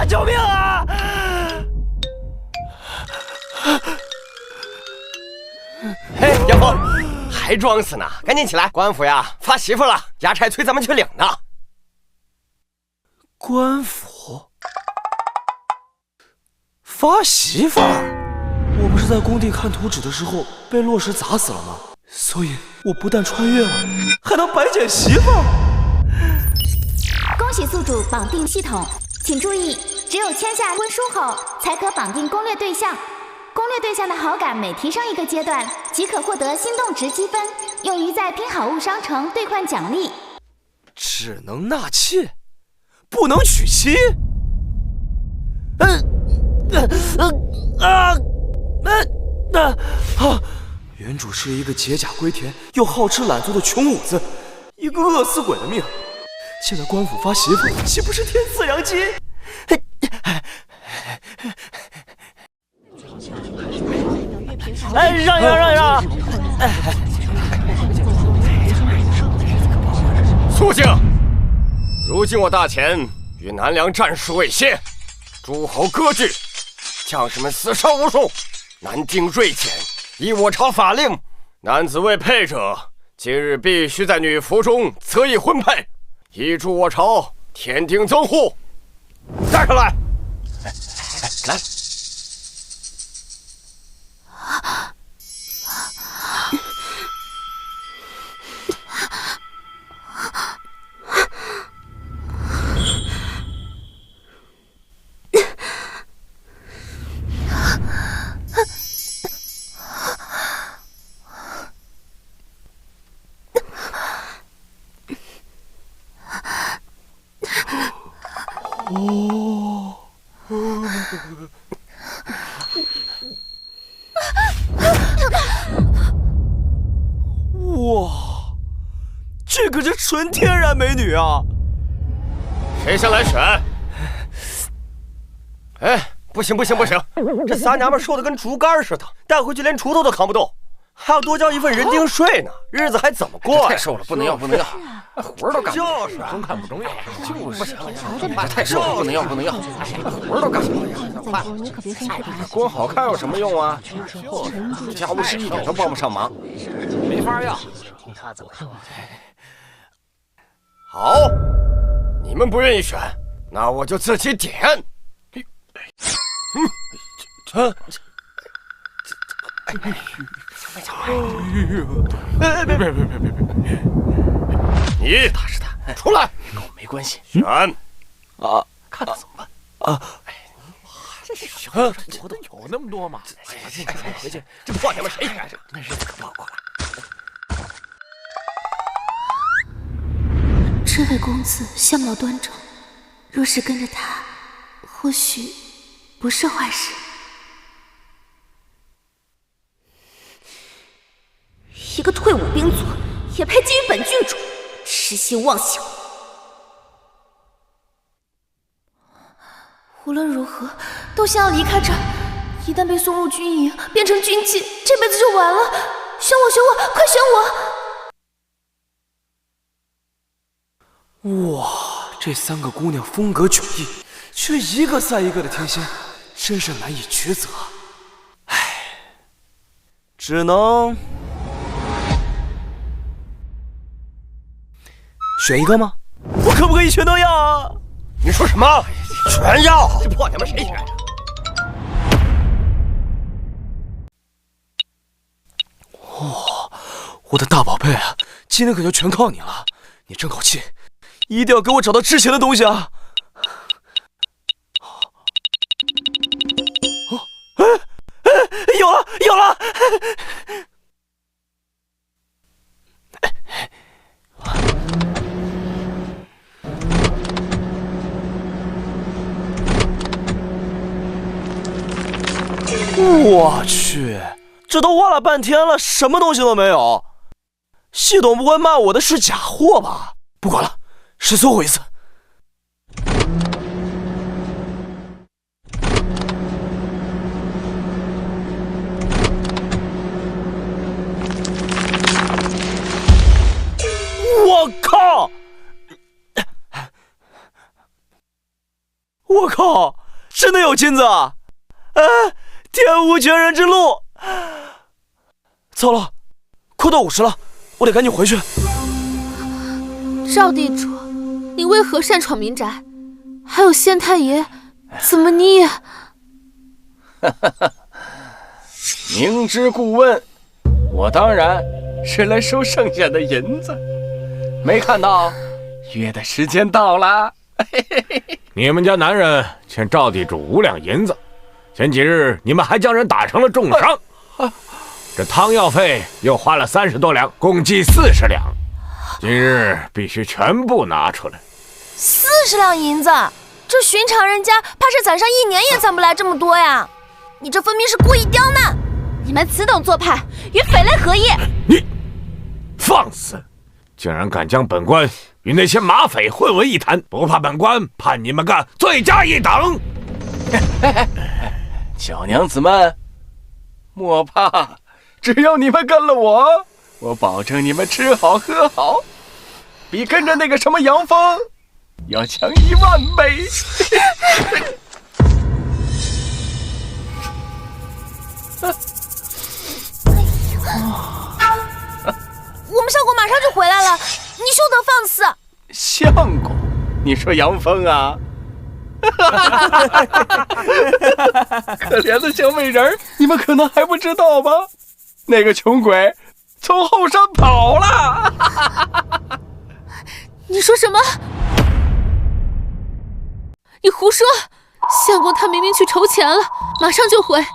啊！救命啊！嘿，杨峰，还装死呢？赶紧起来！官府呀，发媳妇了，衙差催咱们去领呢。官府发媳妇儿？我不是在工地看图纸的时候被落石砸死了吗？所以我不但穿越了，还能白捡媳妇儿。恭喜宿主绑定系统，请注意，只有签下婚书后，才可绑定攻略对象。攻略对象的好感每提升一个阶段，即可获得心动值积分，用于在拼好物商城兑换奖励。只能纳妾，不能娶妻。原主是一个解甲归田又好吃懒做的穷五子，一个饿死鬼的命。现在官府发媳妇，岂不是天赐良机？哎，让一让，让一让！肃静！如今我大前与南梁战事未歇，诸侯割据，将士们死伤无数，难定锐减。依我朝法令，男子未配者，今日必须在女服中择一婚配，以助我朝添丁增户。带上来！来。哇，这可是纯天然美女啊！谁先来选？哎，不行，这仨娘们瘦得跟竹竿似的，带回去连锄头都扛不动，还要多交一份人丁税呢，日子还怎么过呀？太瘦了，不能要，活儿都干不了。就是中看不中要，就是不行了，这太瘦了，不能要，活儿都干不了。光好看有什么用啊？家务事一点都帮不上忙，没法要。他怎么说？好，你们不愿意选，那我就自己点。别！你踏实的，出来，跟我没关系。选啊，看他怎么办啊！这小活动有那么多吗？回去，这破娘们谁选？那日子可不好过了。这位公子相貌端正，若是跟着他，或许不是坏事。一个退伍兵卒也配觊觎本郡主，痴心妄想！无论如何，都先要离开这儿。一旦被送入军营，变成军妓，这辈子就完了。选我，快选我！哇，这三个姑娘风格迥异，却一个赛一个的天仙，真是难以抉择。唉，只能选一个吗？我可不可以全都要啊？你说什么？全要？这破娘们谁选？哇，我的大宝贝啊，今天可就全靠你了！你争口气，一定要给我找到之前的东西啊！有了！我去，这都挖了半天了，什么东西都没有。系统不会骂我的是假货吧？不管了，试最后一次。我靠！我我靠，真的有金子啊！天无绝人之路。糟了，快到50了，我得赶紧回去。赵地主，你为何擅闯民宅？还有县太爷，怎么你也……明知故问，我当然是来收剩下的银子。没看到约的时间到了。你们家男人欠赵地主5两银子，前几日你们还将人打成了重伤，这汤药费又花了30多两，共计40两，今日必须全部拿出来。40两银子，这寻常人家怕是攒上1年也攒不来这么多呀！你这分明是故意刁难！你们此等做派，与匪类何异？你放肆！竟然敢将本官与那些马匪混为一谈，不怕本官判你们个罪加一等！小娘子们，莫怕，只要你们跟了我，我保证你们吃好喝好，比跟着那个什么杨峰要强1万倍。我们相公马上就回来了，你休得放肆！相公，你说杨峰啊？可怜的小美人，你们可能还不知道吧？那个穷鬼从后山跑了。你说什么？你胡说！相公他明明去筹钱了，马上就回。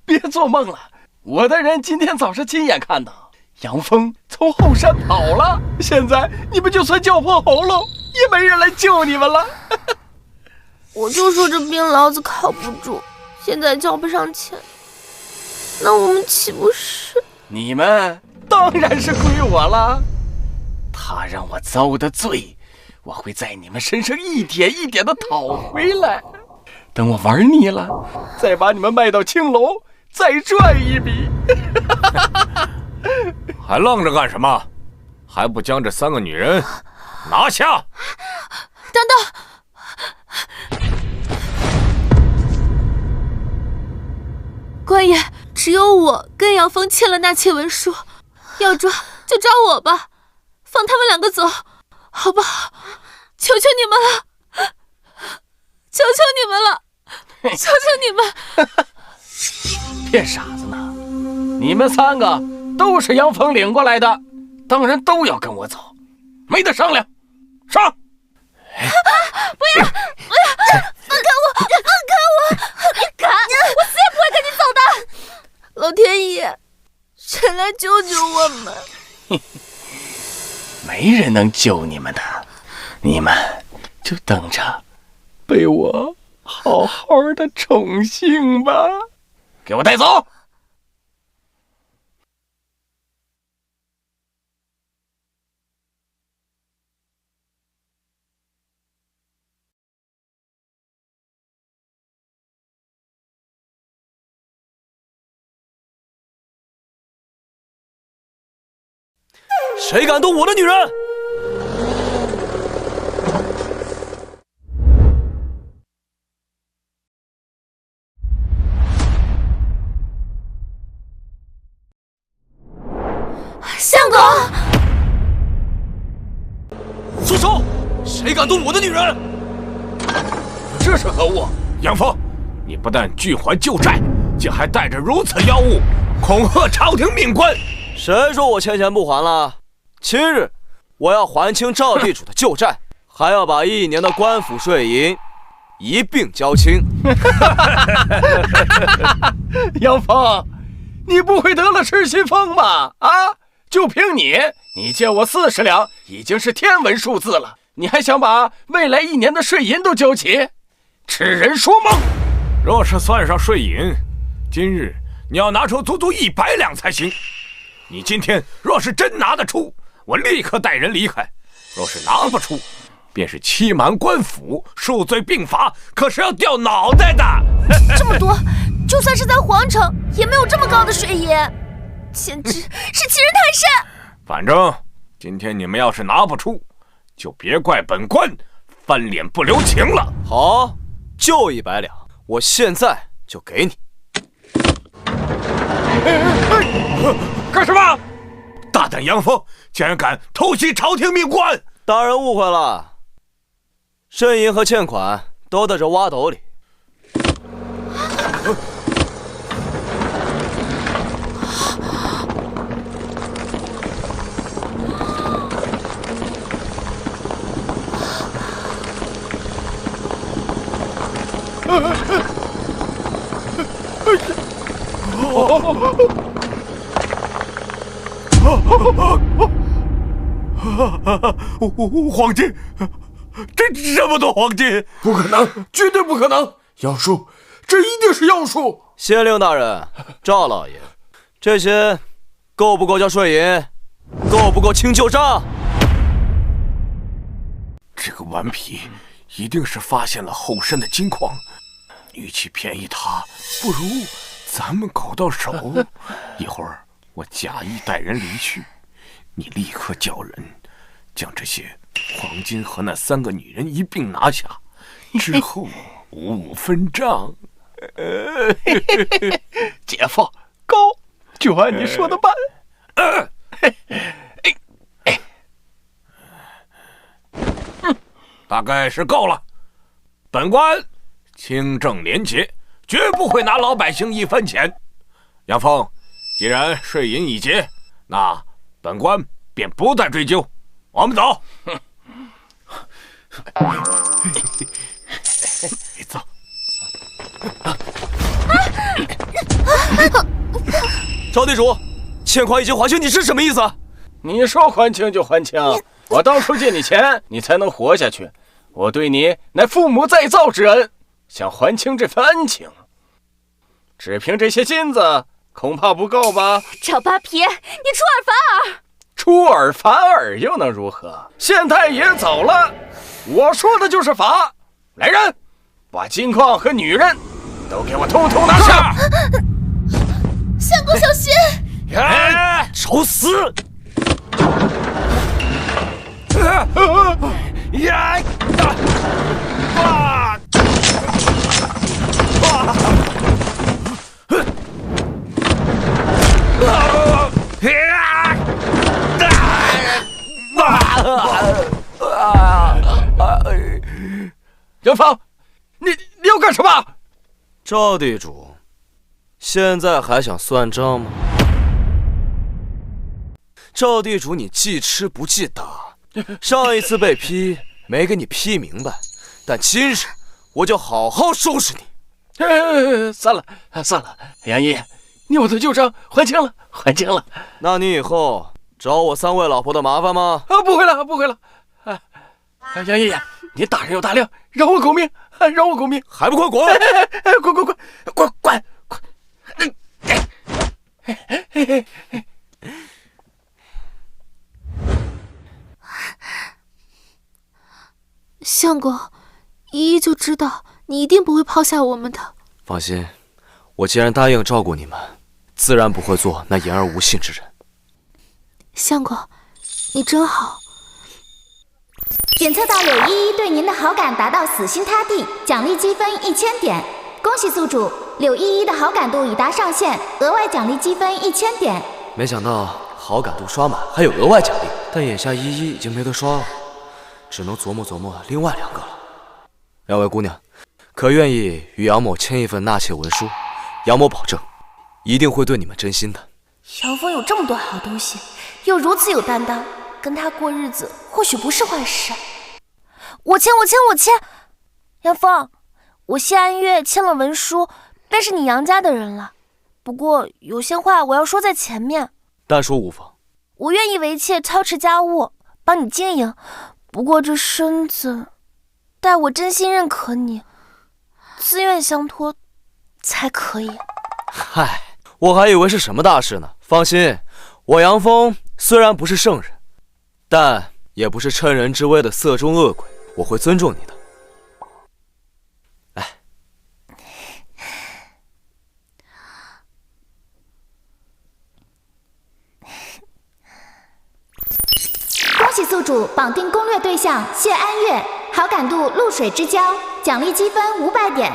别做梦了，我的人今天早上亲眼看到杨峰从后山跑了，现在你们就算叫破喉咙，也没人来救你们了。我就说这病痨子靠不住，现在交不上钱，那我们岂不是……你们当然是归我了。他让我遭的罪，我会在你们身上一点一点的讨回来。等我玩腻了，再把你们卖到青楼，再赚一笔。还愣着干什么？还不将这3个女人拿下！等等，官爷，只有我跟杨峰签了纳妾文书，要抓就抓我吧，放他们2个走，好不好？求求你们了，求求你们了，求求你们！骗傻子呢！你们3个都是杨峰领过来的，当然都要跟我走，没得商量。上！不要！放开我！放开我！你敢！我死也不会跟你走的！老天爷，谁来救救我们？没人能救你们的，你们就等着被我好好的宠幸吧。给我带走！谁敢动我的女人？相公，住手！谁敢动我的女人？这是何物？杨峰，你不但拒还旧债，竟还带着如此妖物，恐吓朝廷命官。谁说我欠钱不还了？今日我要还清赵地主的旧债，还要把1年的官府税银一并交清。杨峰，你不会得了痴心疯吧？啊！就凭你借我40两，已经是天文数字了，你还想把未来1年的税银都交齐？痴人说梦！若是算上税银，今日你要拿出足足100两才行。你今天若是真拿得出，我立刻带人离开；若是拿不出，便是欺瞒官府，数罪并罚，可是要掉脑袋的。这么多，就算是在皇城，也没有这么高的税银，简直是欺人太甚。反正今天你们要是拿不出，就别怪本官翻脸不留情了。好，就100两，我现在就给你。干什么？大胆杨峰，竟然敢偷袭朝廷命官！大人误会了，呻吟和欠款都在这挖斗里。黄金，这么多黄金，不可能，绝对不可能！妖术，这一定是妖术！县令大人，赵老爷，这些够不够交税银？够不够清旧账？这个顽皮一定是发现了后山的金矿，与其便宜他，不如咱们搞到手。一会儿我假意带人离去，你立刻叫人将这些黄金和那3个女人一并拿下，之后55分账。姐夫，高，就按你说的办。大概是够了。本官清正廉洁，绝不会拿老百姓1分钱。杨峰，既然税银已结，那本官便不再追究。我们走。走。赵地主，欠款已经还清，你是什么意思？你说还清就还清，我当初借你钱，你才能活下去。我对你乃父母再造之恩，想还清这份恩情，只凭这些金子恐怕不够吧？赵扒皮，你出尔反尔！出尔反尔又能如何？县太爷走了，我说的就是法。来人，把金矿和女人都给我通通拿下！相公小心！找死！杨芳，你要干什么？赵地主，现在还想算账吗？赵地主，你记吃不记打。上一次被批没给你批明白，但今日我就好好收拾你。算了，杨姨，你我的旧账还清了。那你以后找我3位老婆的麻烦吗？不会了。杨爷爷，你大人有大量，让我狗命，还不快滚！滚！相公，依依就知道你一定不会抛下我们的。放心，我既然答应照顾你们，自然不会做那言而无信之人。相公，你真好。检测到柳依依对您的好感达到死心塌地，奖励积分1000点。恭喜宿主，柳依依的好感度已达上限，额外奖励积分1000点。没想到好感度刷满还有额外奖励，但眼下依依已经没得刷了，只能琢磨另外2个了。2位姑娘，可愿意与杨某签一份纳妾文书？杨某保证，一定会对你们真心的。杨峰有这么多好东西，又如此有担当，跟他过日子或许不是坏事。我签！杨峰，我谢安月签了文书，便是你杨家的人了。不过有些话我要说在前面。但说无妨。我愿意为妾操持家务，帮你经营。不过这身子，待我真心认可你，自愿相托才可以。嗨，我还以为是什么大事呢。放心，我杨峰虽然不是圣人，但也不是趁人之危的色中恶鬼，我会尊重你的。来，恭喜宿主绑定攻略对象谢安月，好感度露水之交，奖励积分500点。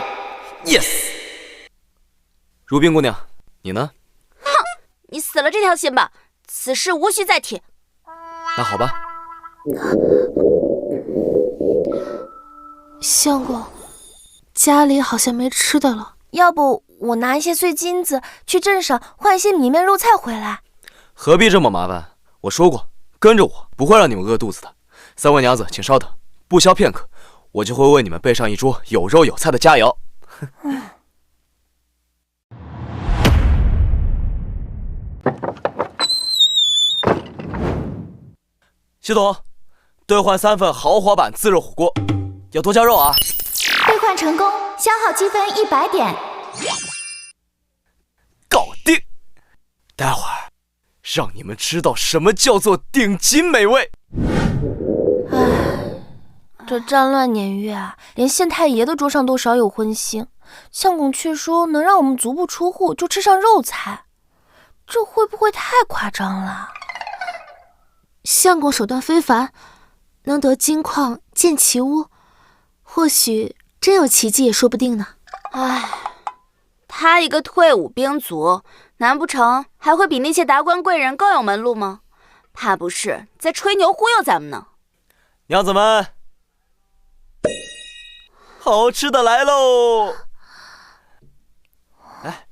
Yes。如冰姑娘，你呢？哼，你死了这条心吧，此事无需再提。那好吧。相公，家里好像没吃的了，要不我拿一些碎金子去镇上换一些米面肉菜回来。何必这么麻烦？我说过，跟着我不会让你们饿肚子的。三位娘子，请稍等，不消片刻，我就会为你们备上一桌有肉有菜的佳肴。系统，兑换3份豪华版自热火锅，要多加肉啊！兑换成功，消耗积分100点。搞定！待会儿让你们知道什么叫做顶级美味。这战乱年月啊，连县太爷的桌上都少有荤腥，相公却说能让我们足不出户就吃上肉菜，这会不会太夸张了？相公手段非凡，能得金矿建奇屋，或许真有奇迹也说不定呢。唉，他一个退伍兵卒，难不成还会比那些达官贵人更有门路吗？怕不是在吹牛忽悠咱们呢。娘子们，好吃的来喽！来，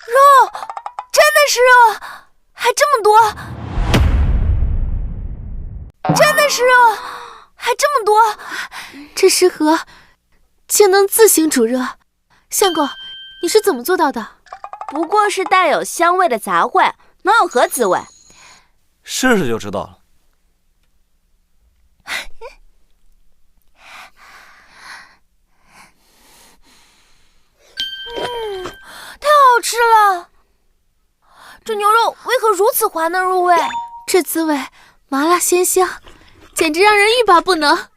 肉，真的是肉，还这么多！真的是肉，还这么多！这食盒竟能自行煮热，相公，你是怎么做到的？不过是带有香味的杂烩，能有何滋味？试试就知道了。太好吃了！这牛肉为何如此滑嫩入味？这滋味麻辣鲜香，简直让人欲罢不能。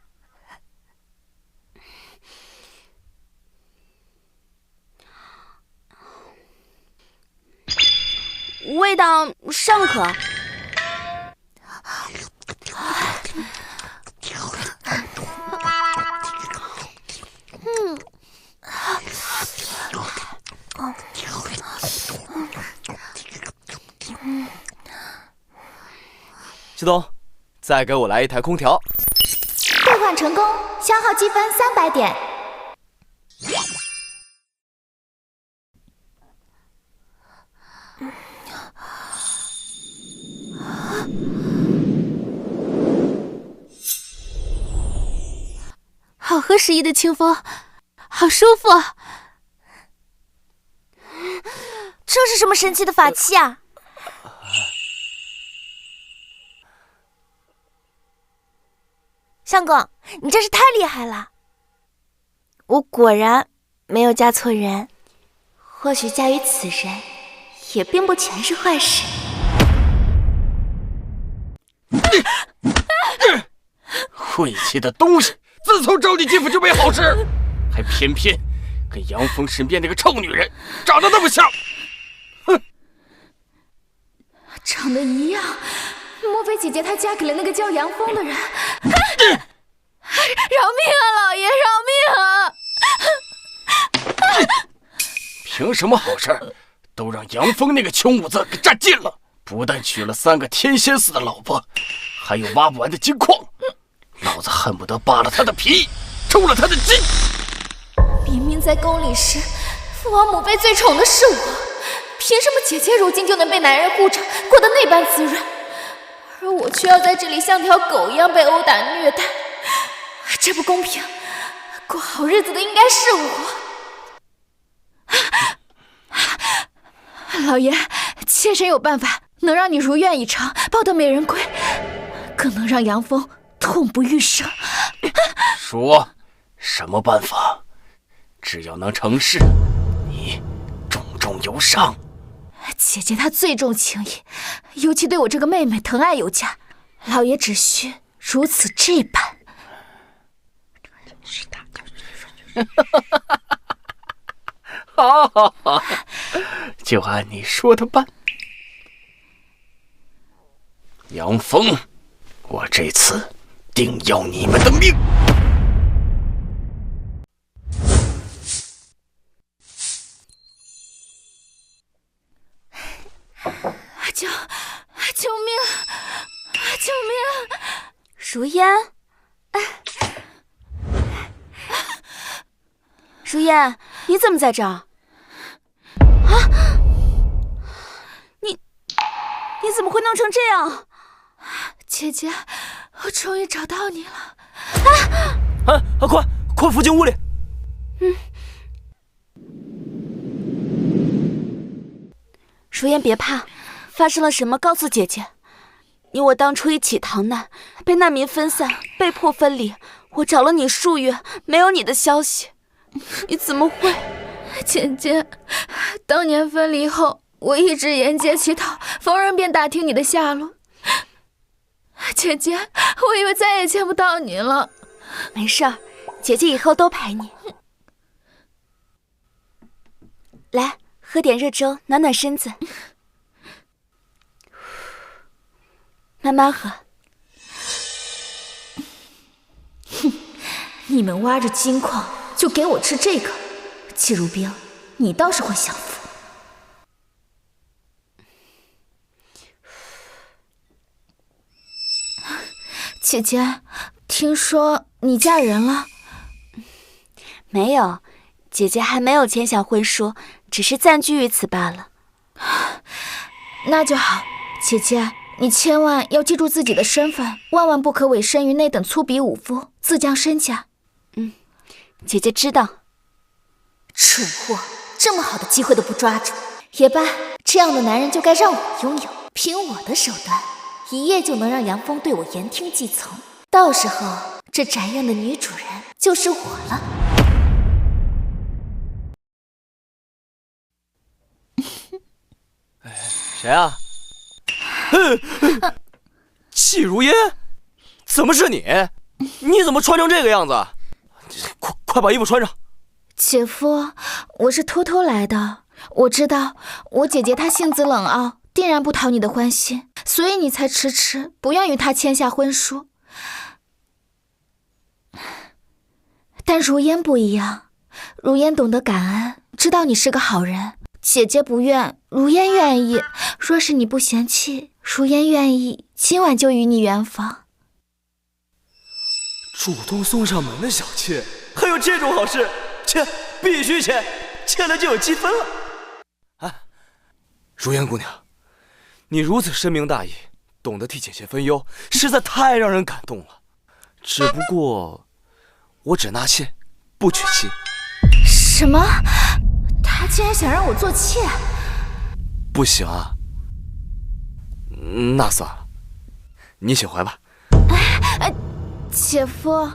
味道尚可。系统，再给我来一台空调。兑换成功，消耗积分300点。好合时宜的清风，好舒服。这是什么神奇的法器啊？相公，你真是太厉害了！我果然没有嫁错人。或许嫁于此人，也并不全是坏事。晦气的东西！自从招你继父就没好事，还偏偏跟杨峰身边那个臭女人长得那么像。哼，长得一样，莫非姐姐她嫁给了那个叫杨峰的人？饶命啊，老爷，饶命啊！凭什么好事都让杨峰那个穷五子给占尽了？不但娶了3个天仙似的老婆，还有挖不完的金矿。老子恨不得扒了他的皮，抽了他的筋。明明在宫里时，父王母妃最宠的是我，凭什么姐姐如今就能被男人护着，过得那般滋润，而我却要在这里像条狗一样被殴打虐待？这不公平，过好日子的应该是我。老爷，妾身有办法，能让你如愿以偿，抱得美人归，更能让杨峰痛不欲生。说什么办法？只要能成事，你重重有赏。姐姐她最重情义，尤其对我这个妹妹疼爱有加，老爷只需如此这般。好好好，就按你说的办。杨峰，我这次定要你们的命！救命！救命！如烟，如烟，你怎么在这儿？你怎么会弄成这样？姐姐，我终于找到你了！快扶进屋里！如烟，别怕，发生了什么告诉姐姐。你我当初一起逃难，被难民分散，被迫分离。我找了你数月，没有你的消息。你怎么会？姐姐，当年分离后，我一直沿街乞讨，逢人便打听你的下落。姐姐，我以为再也见不到你了。没事儿，姐姐以后都陪你。来，喝点热粥，暖暖身子。慢慢喝。你们挖着金矿就给我吃这个，季如冰，你倒是会享福。姐姐，听说你嫁人了？没有，姐姐还没有签下婚书，只是暂居于此罢了。那就好，姐姐，你千万要记住自己的身份，万万不可委身于那等粗鄙武夫，自降身价。姐姐知道。蠢货，这么好的机会都不抓住。也罢，这样的男人就该让我拥有，凭我的手段，一夜就能让杨峰对我言听计从。到时候，这宅院的女主人就是我了。谁啊？季如烟，怎么是你？你怎么穿成这个样子？快把衣服穿上。姐夫，我是偷偷来的。我知道我姐姐她性子冷傲，定然不讨你的欢心，所以你才迟迟不愿与她签下婚书。但如烟不一样，如烟懂得感恩，知道你是个好人。姐姐不愿，如烟愿意。若是你不嫌弃，如烟愿意今晚就与你圆房。主动送上门的小妾，还有这种好事？切，必须切，切了就有积分了。如烟姑娘，你如此深明大义，懂得替姐姐分忧，实在太让人感动了。只不过，我只纳妾，不娶妻。什么？他竟然想让我做妾？不行啊。那算了，你请回吧。姐夫，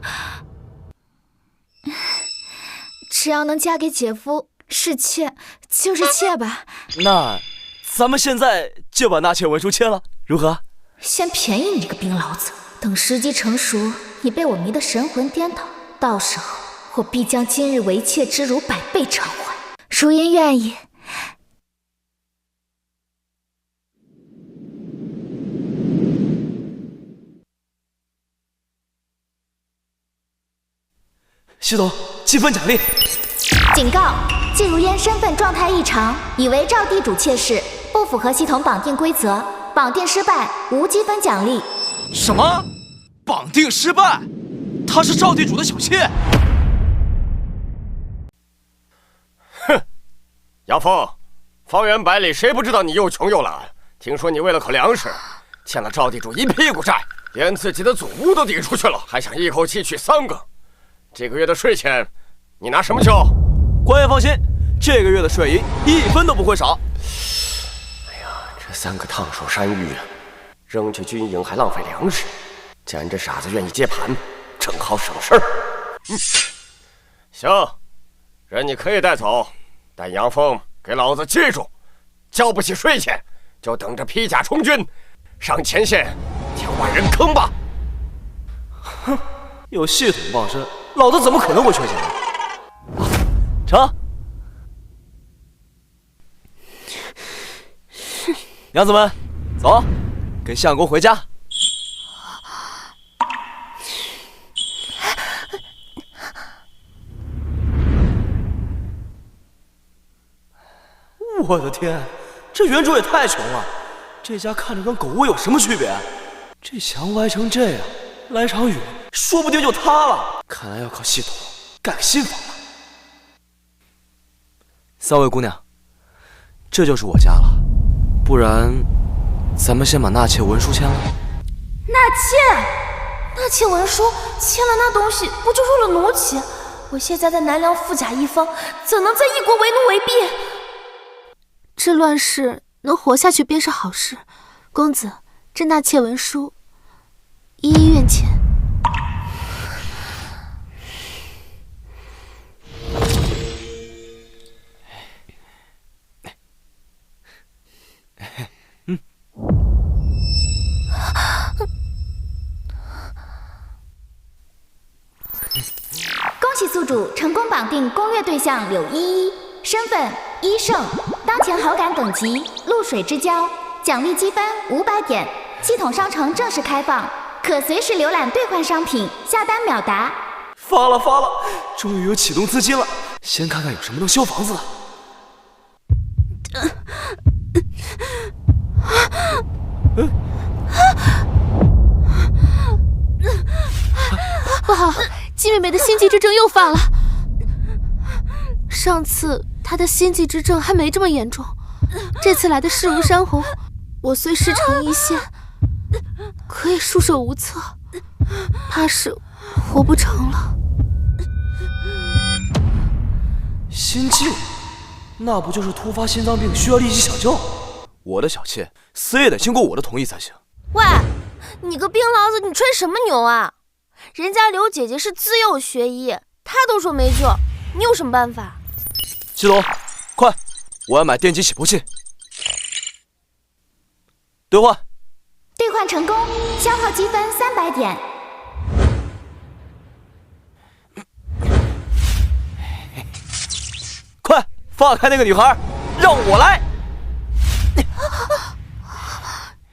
只要能嫁给姐夫，是妾就是妾吧。那咱们现在就把纳妾文书签了，如何？先便宜你这个冰老子，等时机成熟，你被我迷得神魂颠倒，到时候我必将今日为妾之辱100倍偿还。如烟愿意。系统积分奖励。警告：季如烟身份状态异常，已为赵地主妾室，不符合系统绑定规则，绑定失败，无积分奖励。什么？绑定失败？她是赵地主的小妾？哼！杨峰，方圆百里谁不知道你又穷又懒？听说你为了口粮食，欠了赵地主一屁股债，连自己的祖屋都抵出去了，还想一口气娶3个。这个月的税钱，你拿什么交？官员放心，这个月的税银1分都不会少。哎呀，这3个烫手山芋啊，扔去军营还浪费粮食，既然这傻子愿意接盘，正好省事儿。行，人你可以带走，但杨峰给老子记住，交不起税钱，就等着披甲充军，上前线跳万人坑吧。哼，有系统傍身，老子怎么可能会缺钱？成。娘子们，走，跟相公回家。我的天，这原主也太穷了，这家看着跟狗窝有什么区别？这墙歪成这样，来场雨说不定就塌了。看来要靠系统盖个新房了。三位姑娘，这就是我家了，不然咱们先把纳妾文书签了。纳妾文书签了，那东西不就入了奴籍？我现在在南梁富甲一方，怎能在异国为奴为婢？这乱世能活下去便是好事。公子，这纳妾文书，依依愿签。恭喜宿主成功绑定攻略对象柳依依，身份一圣，当前好感等级露水之交，奖励积分500点，系统商城正式开放，可随时浏览兑换商品，下单秒达。发了，终于有启动资金了，先看看有什么能修房子的。不好，季妹妹的心悸之症又犯了。上次她的心悸之症还没这么严重，这次来的势如山洪，我虽师承一线，可也束手无策，怕是活不成了。心悸，那不就是突发心脏病需要立即抢救？我的小妾死也得经过我的同意才行。喂，你个冰痨子，你吹什么牛啊？人家刘姐姐是自幼学医，她都说没救，你有什么办法？季龙，快，我要买电击起搏器。兑换。兑换成功，消耗积分300点。快放开那个女孩，让我来！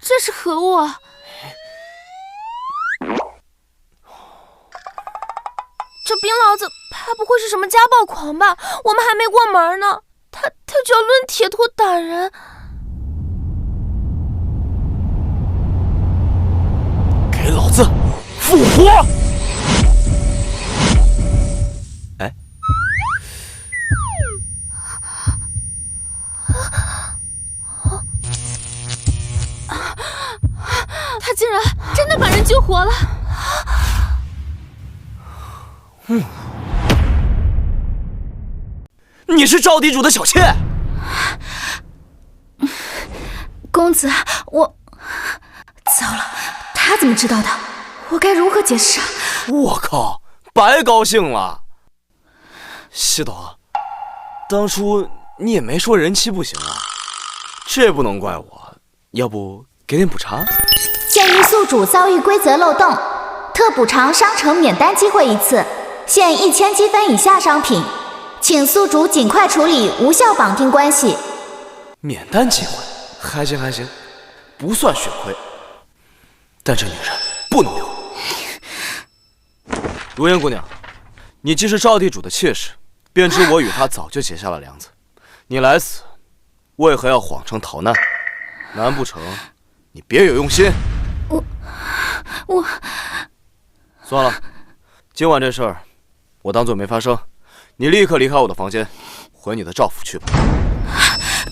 这是何物啊？这冰痨子他不会是什么家暴狂吧？我们还没过门呢，他就要抡铁托打人。给老子复活！哎，他竟然真的把人救活了！你是赵地主的小妾？公子，我糟了，他怎么知道的？我该如何解释啊？我靠，白高兴了。西董，当初你也没说人妻不行啊，这不能怪我，要不给点补偿？鉴于宿主遭遇规则漏洞，特补偿商城免单机会1次，限1000积分以下商品，请宿主尽快处理无效绑定关系。免单机会，还行，不算血亏。但这女人不能留。如烟姑娘，你既是赵地主的妾室，便知我与他早就结下了梁子。你来此，为何要谎称逃难？难不成你别有用心？我算了，今晚这事儿我当作没发生。你立刻离开我的房间，回你的赵府去吧。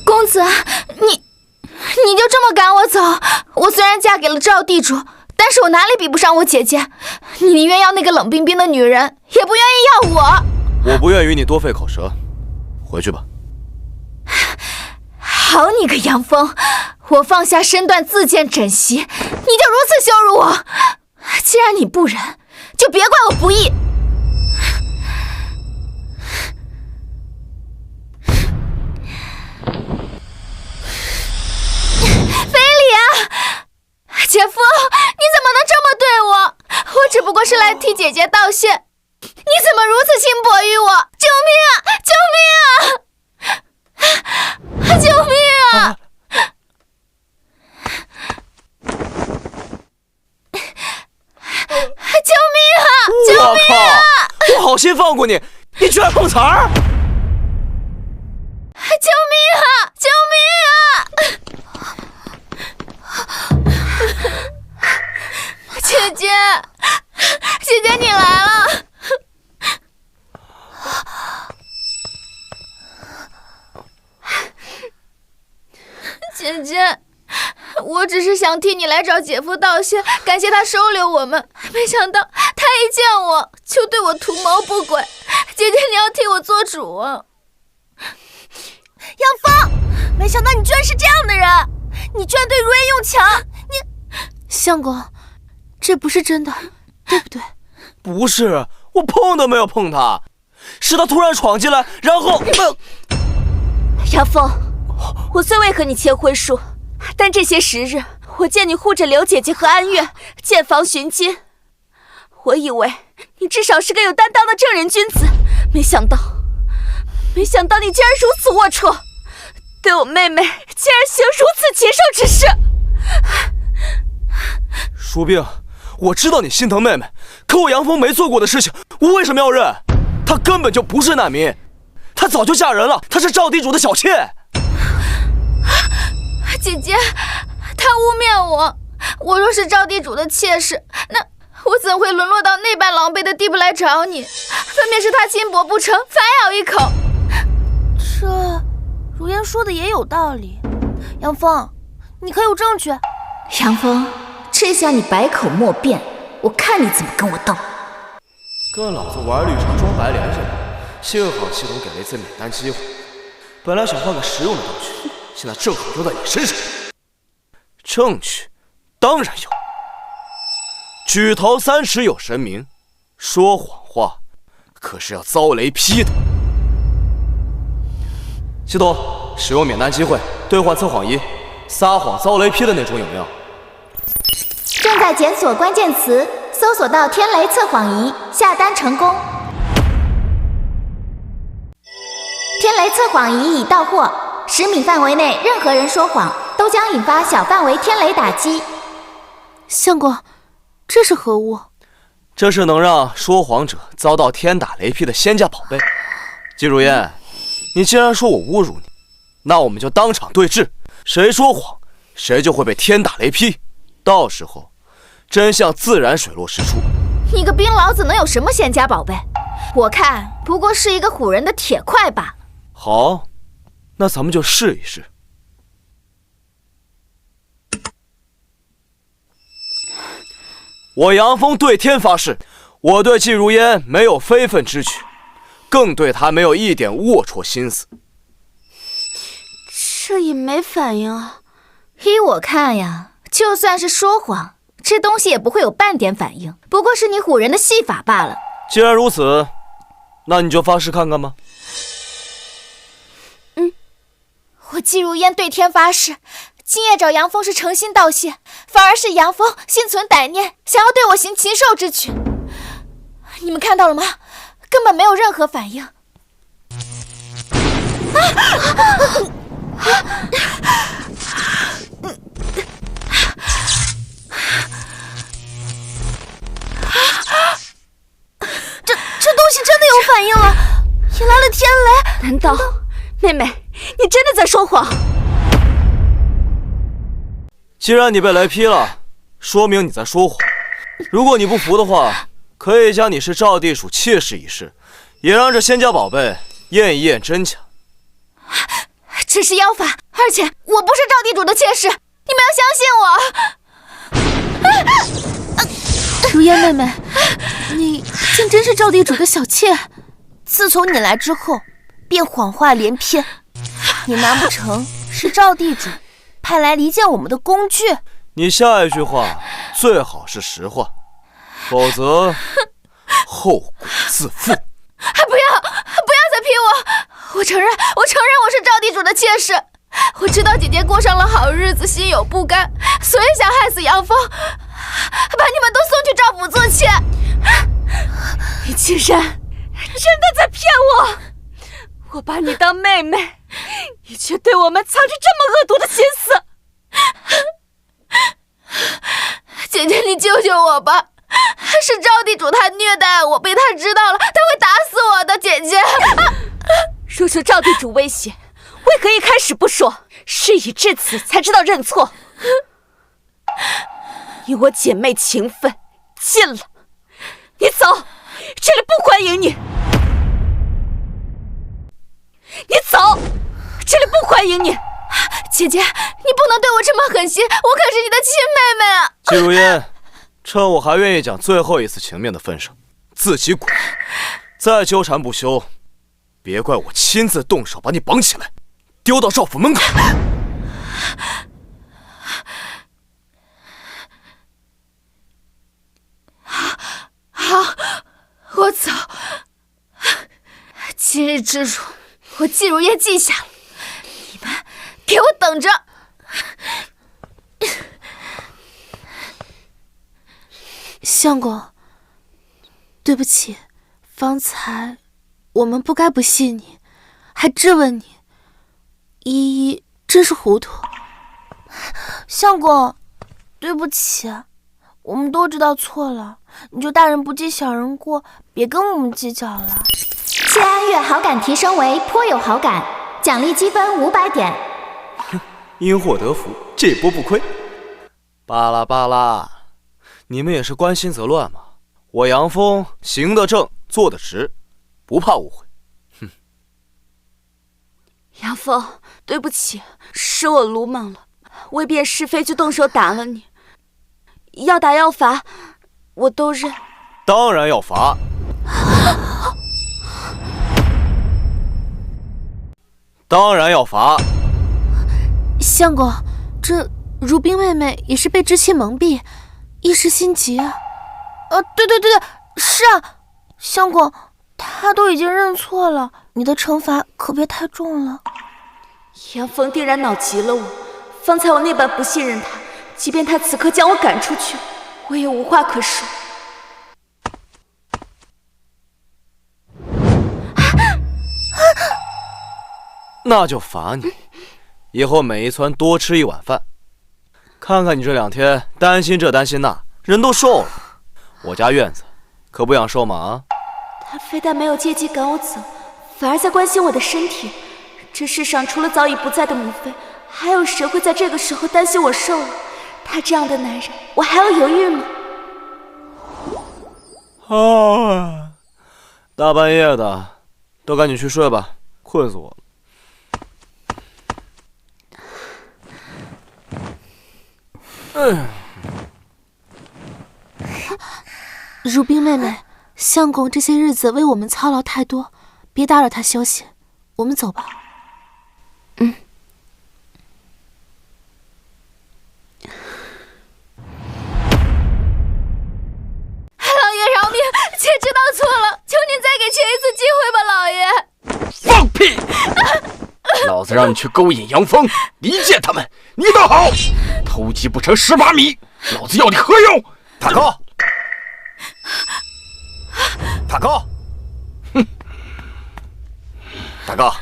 公子，你就这么赶我走？我虽然嫁给了赵地主，但是我哪里比不上我姐姐？你宁愿要那个冷冰冰的女人，也不愿意要我。我不愿与你多费口舌，回去吧。好你个杨峰，我放下身段自荐枕席，你就如此羞辱我？既然你不忍，就别怪我不义。非礼啊！姐夫，你怎么能这么对我？我只不过是来替姐姐道谢，你怎么如此轻薄于我？救命啊！救命啊！救命啊！好心放过你，你居然碰瓷儿！救命啊！救命啊！姐姐，姐姐你来了！姐姐，我只是想替你来找姐夫道谢，感谢他收留我们，没想到他一见我就对我图谋不轨。姐姐，你要替我做主啊！杨峰，没想到你居然是这样的人，你居然对如烟用强，你……相公，这不是真的，对不对？不是，我碰都没有碰他，是他突然闯进来，然后……杨峰，我虽未和你签婚书，但这些时日，我见你护着刘姐姐和安月，建房寻亲，我以为你至少是个有担当的正人君子，没想到你竟然如此龌龊，对我妹妹竟然行如此禽兽之事。舒冰，我知道你心疼妹妹，可我杨峰没做过的事情，我为什么要认？她根本就不是难民，她早就嫁人了，她是赵地主的小妾。姐姐，他污蔑我，我若是赵地主的妾室，那我怎会沦落到那般狼狈的地步来找你？分明是他轻薄不成，反咬一口。这如烟说的也有道理，杨峰，你可有证据？杨峰，这下你百口莫辩，我看你怎么跟我斗。跟老子玩绿茶装白脸似的，幸好系统给了一次免单机会，本来想换个实用的道具，现在正好用在你身上。证据当然有，举头三尺有神明，说谎话可是要遭雷劈的。系统使用免单机会兑换测谎仪，撒谎遭雷劈的那种有没有？正在检索关键词，搜索到天雷测谎仪，下单成功。天雷测谎仪已到货，10米范围内任何人说谎都将引发小范围天雷打击。相公，这是何物？这是能让说谎者遭到天打雷劈的仙家宝贝。季如烟，你既然说我侮辱你，那我们就当场对质，谁说谎，谁就会被天打雷劈。到时候，真相自然水落石出。你个冰老子能有什么仙家宝贝？我看不过是一个唬人的铁块罢了。好，那咱们就试一试。我杨峰对天发誓，我对季如烟没有非分之举，更对她没有一点龌龊心思。这也没反应啊。依我看呀，就算是说谎，这东西也不会有半点反应，不过是你唬人的戏法罢了。既然如此，那你就发誓看看吧。我季如烟对天发誓，今夜找杨峰是诚心道谢，反而是杨峰心存歹念，想要对我行禽兽之举。你们看到了吗？根本没有任何反应。这东西真的有反应了，引来了天雷。难道妹妹，你真的在说谎？既然你被雷劈了，说明你在说谎。如果你不服的话，可以将你是赵地主妾室一事，也让这仙家宝贝验一验真假。这是妖法，而且我不是赵地主的妾室，你们要相信我。如烟妹妹，你竟真是赵地主的小妾？自从你来之后，便谎话连篇。你难不成是赵地主派来离间我们的工具？你下一句话最好是实话，否则后果自负。不要再劈我！我承认我是赵地主的妾室。我知道姐姐过上了好日子，心有不甘，所以想害死杨峰，把你们都送去赵府做妾。你竟然真的在骗我！我把你当妹妹，你却对我们藏着这么恶毒的心思。姐姐，你救救我吧！是赵地主他虐待我，被他知道了，他会打我的姐姐。若受赵地主威胁，为何一开始不说？事已至此才知道认错。你我姐妹情分尽了，你走，这里不欢迎你。你走，这里不欢迎你。姐姐，你不能对我这么狠心，我可是你的亲妹妹啊！季如烟，趁我还愿意讲最后一次情面的份上，自己滚！再纠缠不休，别怪我亲自动手把你绑起来，丢到赵府门口。好，我走。今日之辱，我季如烟记下了，你们给我等着。相公，对不起，方才我们不该不信你，还质问你，依依真是糊涂。相公，对不起，我们都知道错了，你就大人不计小人过，别跟我们计较了。谢安月好感提升为颇有好感，奖励积分500点。因祸得福，这波不亏。巴拉巴拉，你们也是关心则乱嘛。我杨峰行得正，坐得直，不怕误会。哼。杨峰，对不起，是我鲁莽了，为辨是非就动手打了你。要打要罚，我都认。当然要罚。当然要罚。相公，这如冰妹妹也是被知妻蒙蔽，一时心急啊。对，是啊，相公，她都已经认错了，你的惩罚可别太重了。杨峰定然恼急了我，方才我那般不信任他，即便他此刻将我赶出去，我也无话可说。那就罚你，以后每一村多吃1碗饭。看看你这2天担心这担心那，人都瘦了。我家院子可不养瘦马啊。他非但没有借机赶我走，反而在关心我的身体。这世上除了早已不在的母妃，还有谁会在这个时候担心我瘦了？他这样的男人，我还要犹豫吗？大半夜的，都赶紧去睡吧，困死我了。如冰妹妹，相公这些日子为我们操劳太多，别打扰他休息，我们走吧。老爷饶命，妾知道错了，求您再给妾一次机会吧，老爷。放屁！老子让你去勾引杨峰、离间他们，你倒好，偷鸡不成蚀把米，老子要你何用？大哥，大哥，哼，大哥，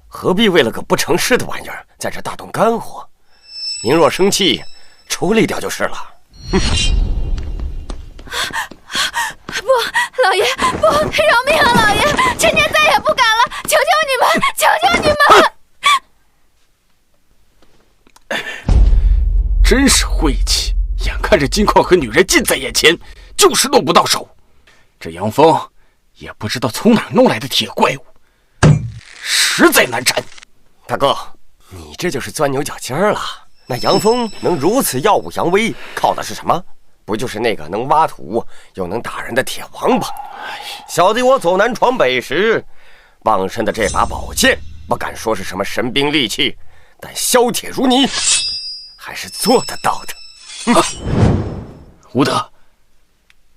何必为了个不成事的玩意儿在这大动肝火？您若生气，处理掉就是了。哼。不，老爷，不，饶命啊，老爷，臣妾再也不敢了，求求你们，求求你们！真是晦气！眼看着金矿和女人近在眼前，就是落不到手。这杨峰也不知道从哪弄来的铁怪物，实在难缠。大哥，你这就是钻牛角尖了。那杨峰能如此耀武扬威，靠的是什么？不就是那个能挖土又能打人的铁王八？小弟我走南闯北时，傍身的这把宝剑，不敢说是什么神兵利器，但削铁如泥，还是做得到的。吴德，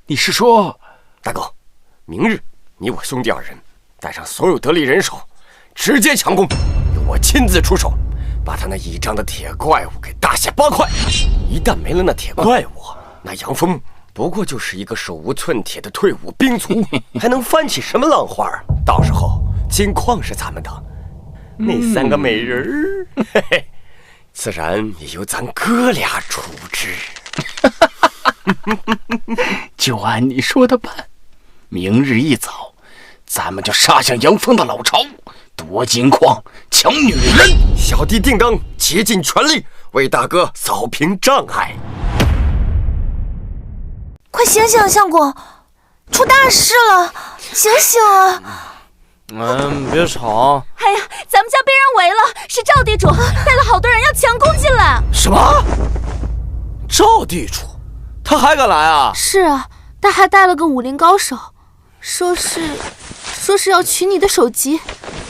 你是说，大哥，明日你我兄弟2人带上所有得力人手，直接强攻，由我亲自出手，把他那倚仗的铁怪物给大卸8块。一旦没了那铁怪物，那杨峰不过就是一个手无寸铁的退伍兵卒，还能翻起什么浪花？到时候金矿是咱们的，那3个美人儿，嘿嘿，自然也由咱哥俩处置。就按你说的办。明日一早，咱们就杀向杨峰的老巢，夺金矿，抢女人。小弟定当竭尽全力为大哥扫平障碍。快醒醒，相公，出大事了！醒醒啊！别吵。哎呀，咱们家被人围了，是赵地主带了好多人要强攻进来。什么？赵地主，他还敢来啊？是啊，他还带了个武林高手，说是要取你的首级。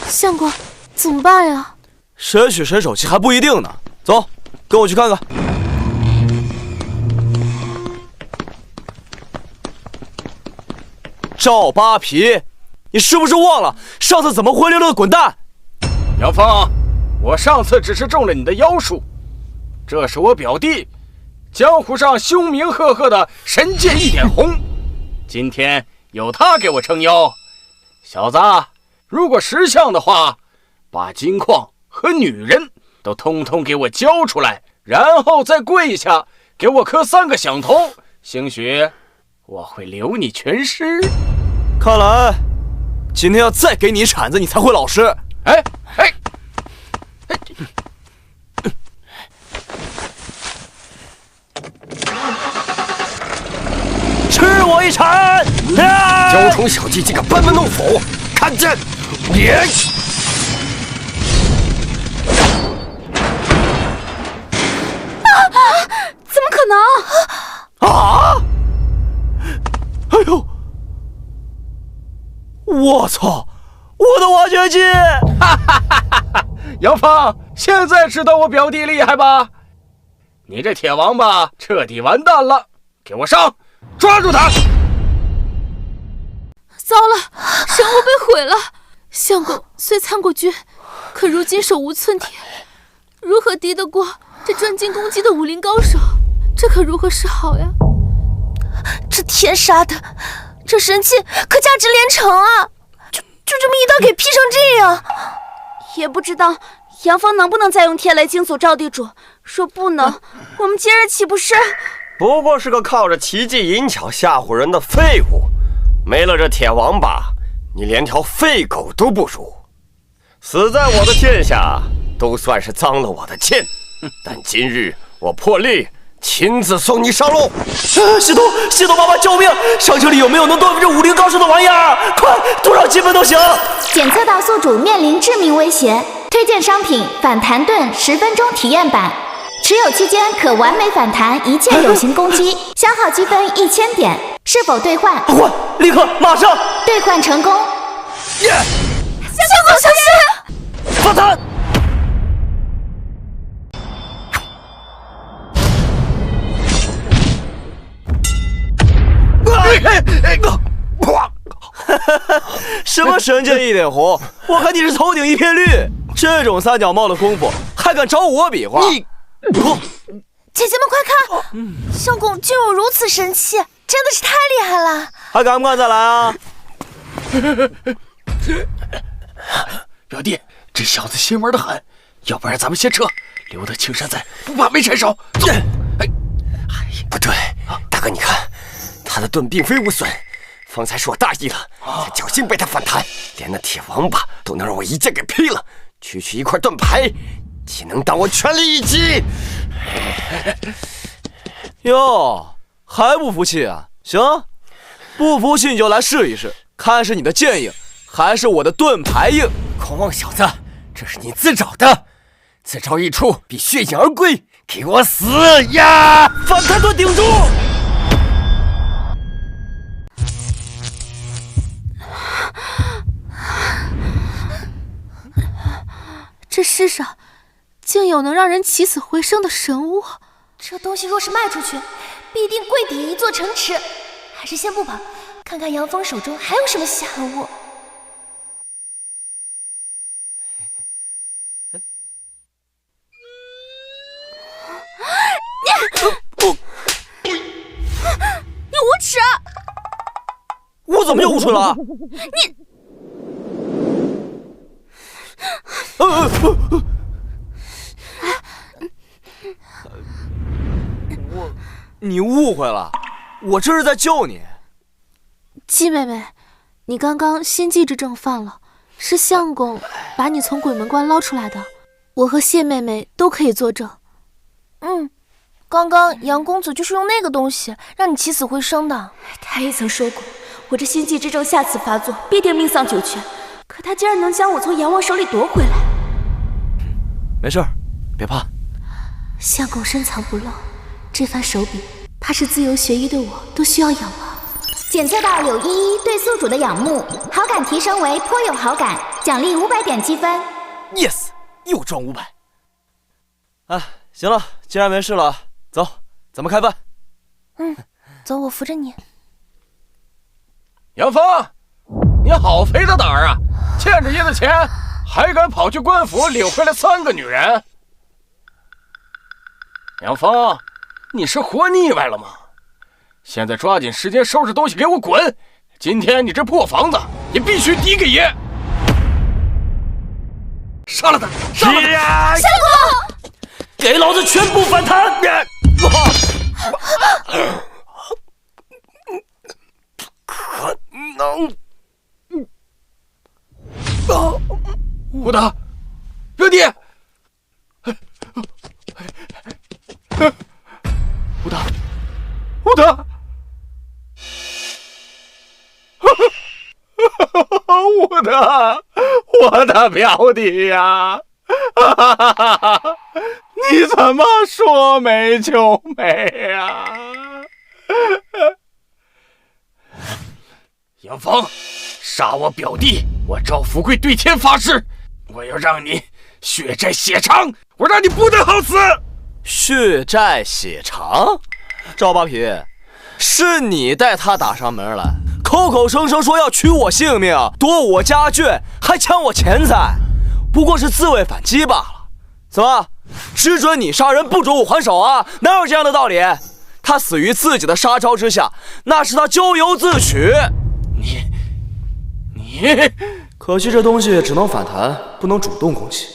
相公，怎么办呀？谁取谁首级还不一定呢。走，跟我去看看。赵扒皮，你是不是忘了上次怎么灰溜溜的滚蛋？杨峰，我上次只是中了你的妖术，这是我表弟，江湖上凶名赫赫的神剑一点红，今天有他给我撑腰。小子，如果识相的话，把金矿和女人都通通给我交出来，然后再跪下给我磕3个响头，兴许我会留你全尸。看来今天要再给你一铲子，你才会老实。吃我一铲！雕虫小技竟敢班门弄斧，看剑！也！怎么可能？啊！哎呦！我操！我的挖掘机！杨峰，现在知道我表弟厉害吧？你这铁王八彻底完蛋了！给我上，抓住他！糟了，神物被毁了。相公虽参过军，可如今手无寸铁，如何敌得过这专精攻击的武林高手？这可如何是好呀？这天杀的，这神器可价值连城啊！就这么一刀给劈成这样，也不知道杨峰能不能再用天雷惊阻赵地主。若不能，我们今日岂不是？不过是个靠着奇技淫巧吓唬人的废物，没了这铁王八，你连条废狗都不如。死在我的剑下，都算是脏了我的剑。但今日我破例亲自送你上路。系统爸爸救命！商城里有没有能对付这武林高手的玩意儿？快，多少积分都行。检测到宿主面临致命威胁，推荐商品反弹盾10分钟体验版，持有期间可完美反弹一切有形攻击，消耗积分1000点。是否兑换？换，立刻，马上！兑换成功。相公小心！发弹！什么神剑一点红？我看你是头顶一片绿。这种三脚猫的功夫，还敢找我比划？姐姐们快看，相公竟有如此神器，真的是太厉害了！还敢不敢再来啊？表弟，这小子心玩得很，要不然咱们先撤，留得青山在，不怕没柴烧。走。不对，大哥你看，他的盾并非无损，方才是我大意了，才侥幸被他反弹，连那铁王八都能让我一剑给劈了，区区一块盾牌，岂能当我全力一击？哟，还不服气啊？行，不服气你就来试一试，看是你的剑硬，还是我的盾牌硬。狂妄小子，这是你自找的，此招一出必血影而归，给我死呀！反弹盾顶住！这世上竟有能让人起死回生的神物，这东西若是卖出去，必定贵抵一座城池。还是先不跑，看看杨峰手中还有什么稀罕物。你无耻！我怎么又无耻了？你你误会了，我这是在救你。姬妹妹，你刚刚心悸之症犯了，是相公把你从鬼门关捞出来的，我和谢妹妹都可以作证。刚刚杨公子就是用那个东西让你起死回生的。他也曾说过，我这心悸之症下次发作必定命丧九泉，可他竟然能将我从阎王手里夺回来。没事儿，别怕。相公深藏不露，这番手笔，怕是自由学医的我都需要仰望。检测到柳依依对宿主的仰慕，好感提升为颇有好感，奖励500点积分。 Yes， 又赚500。行了，既然没事了，走，咱们开饭。走，我扶着你。杨峰，你好肥的胆儿啊！欠着爷的钱，还敢跑去官府领回来3个女人？杨峰，你是活腻歪了吗？现在抓紧时间收拾东西给我滚！今天你这破房子也必须抵给爷！杀了他！杀了他！相公，给老子全部反弹！可能。武大，表弟，武大，武大，我的表弟呀！你怎么说没就没呀？杨峰，杀我表弟，我赵富贵对天发誓，我要让你血债血偿，我让你不得好死！血债血偿？赵扒皮，是你带他打上门来，口口声声说要取我性命，夺我家眷，还抢我钱财，不过是自卫反击罢了。怎么，只准你杀人，不准我还手啊？哪有这样的道理？他死于自己的杀招之下，那是他咎由自取。你，可惜这东西只能反弹，不能主动攻击，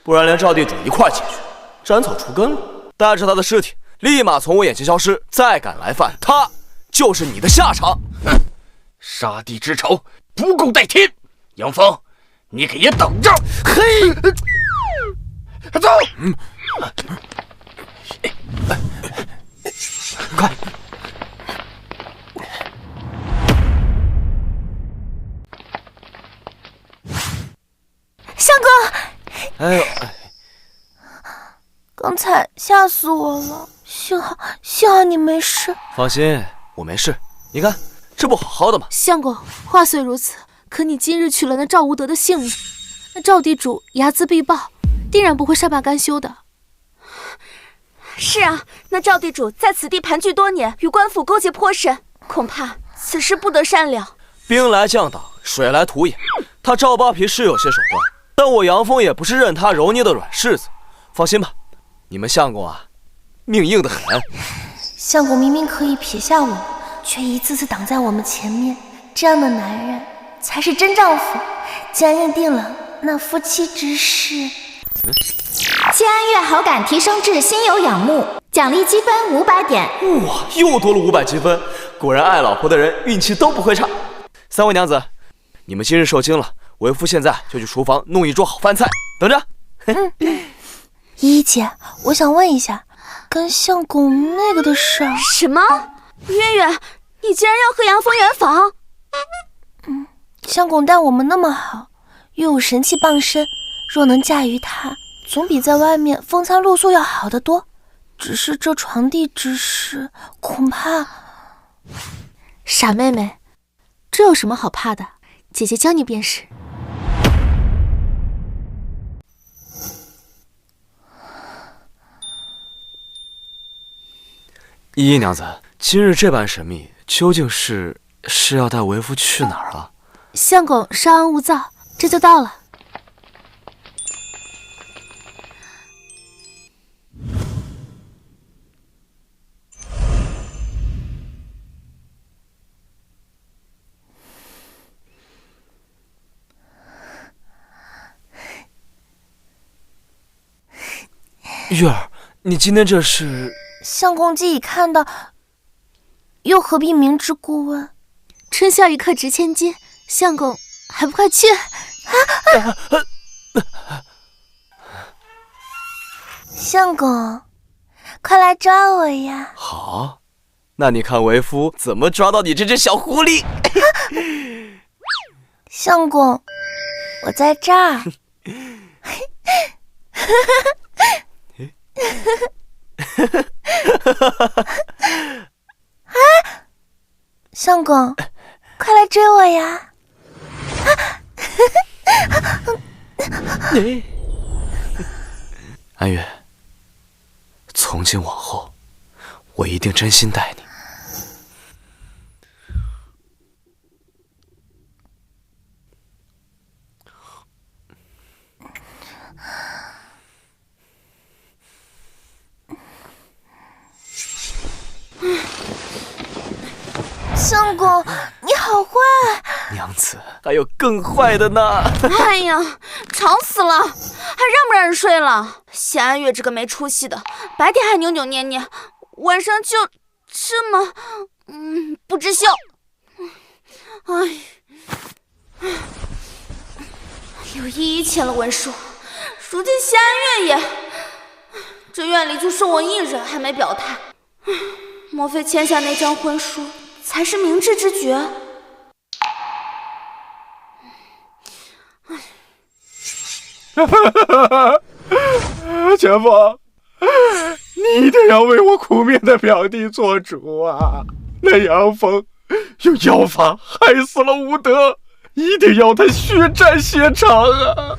不然连赵地主一块解决，斩草除根了。带着他的尸体立马从我眼前消失，再敢来犯，他就是你的下场。杀弟之仇不共戴天，杨峰，你给爷等着！嘿，走！快！相公，哎呦，刚才吓死我了，幸好你没事。放心，我没事。你看，这不好好的吗？相公，话虽如此，可你今日取了那赵无德的性命，那赵地主睚眦必报，定然不会善罢甘休的。是啊，那赵地主在此地盘踞多年，与官府勾结颇深，恐怕此事不得善了。兵来将挡，水来土掩，他赵扒皮是有些手段，但我杨峰也不是任他揉捏的软柿子。放心吧，你们相公啊，命硬得很。相公明明可以撇下我们，却一次次挡在我们前面，这样的男人才是真丈夫。既然认定了，那夫妻之事。谢安月好感提升至心有仰慕，奖励积分500点。哇，又多了500积分，果然爱老婆的人运气都不会差。3位娘子，你们今日受惊了，为夫现在就去厨房弄一桌好饭菜，等着。依依姐，我想问一下，跟相公那个的事儿。什么？月月，你竟然要和杨峰圆房？相公待我们那么好，又有神器傍身，若能驾驭他，总比在外面风餐露宿要好得多。只是这床地之事，恐怕……傻妹妹，这有什么好怕的？姐姐教你便是。依依娘子，今日这般神秘，究竟是要带为夫去哪儿啊？相公稍安勿躁，这就到了。月儿，你今天这是……相公既已看到，又何必明知故问？春宵一刻值千金，相公还不快去！相公，快来抓我呀！好，那你看为夫怎么抓到你这只小狐狸？相公，我在这儿。相公，快来追我呀！安月，从今往后，我一定真心待你。相公，你好坏！娘子，还有更坏的呢！哎呀，吵死了，还让不让人睡了？谢安月这个没出息的，白天还扭扭捏捏，晚上就这么不知羞。哎，有依依签了文书，如今谢安月也……这院里就剩我一人还没表态，莫非签下那张婚书才是明智之举？前夫，你一定要为我苦命的表弟做主啊！那杨峰用妖法害死了吴德，一定要他血债血偿啊！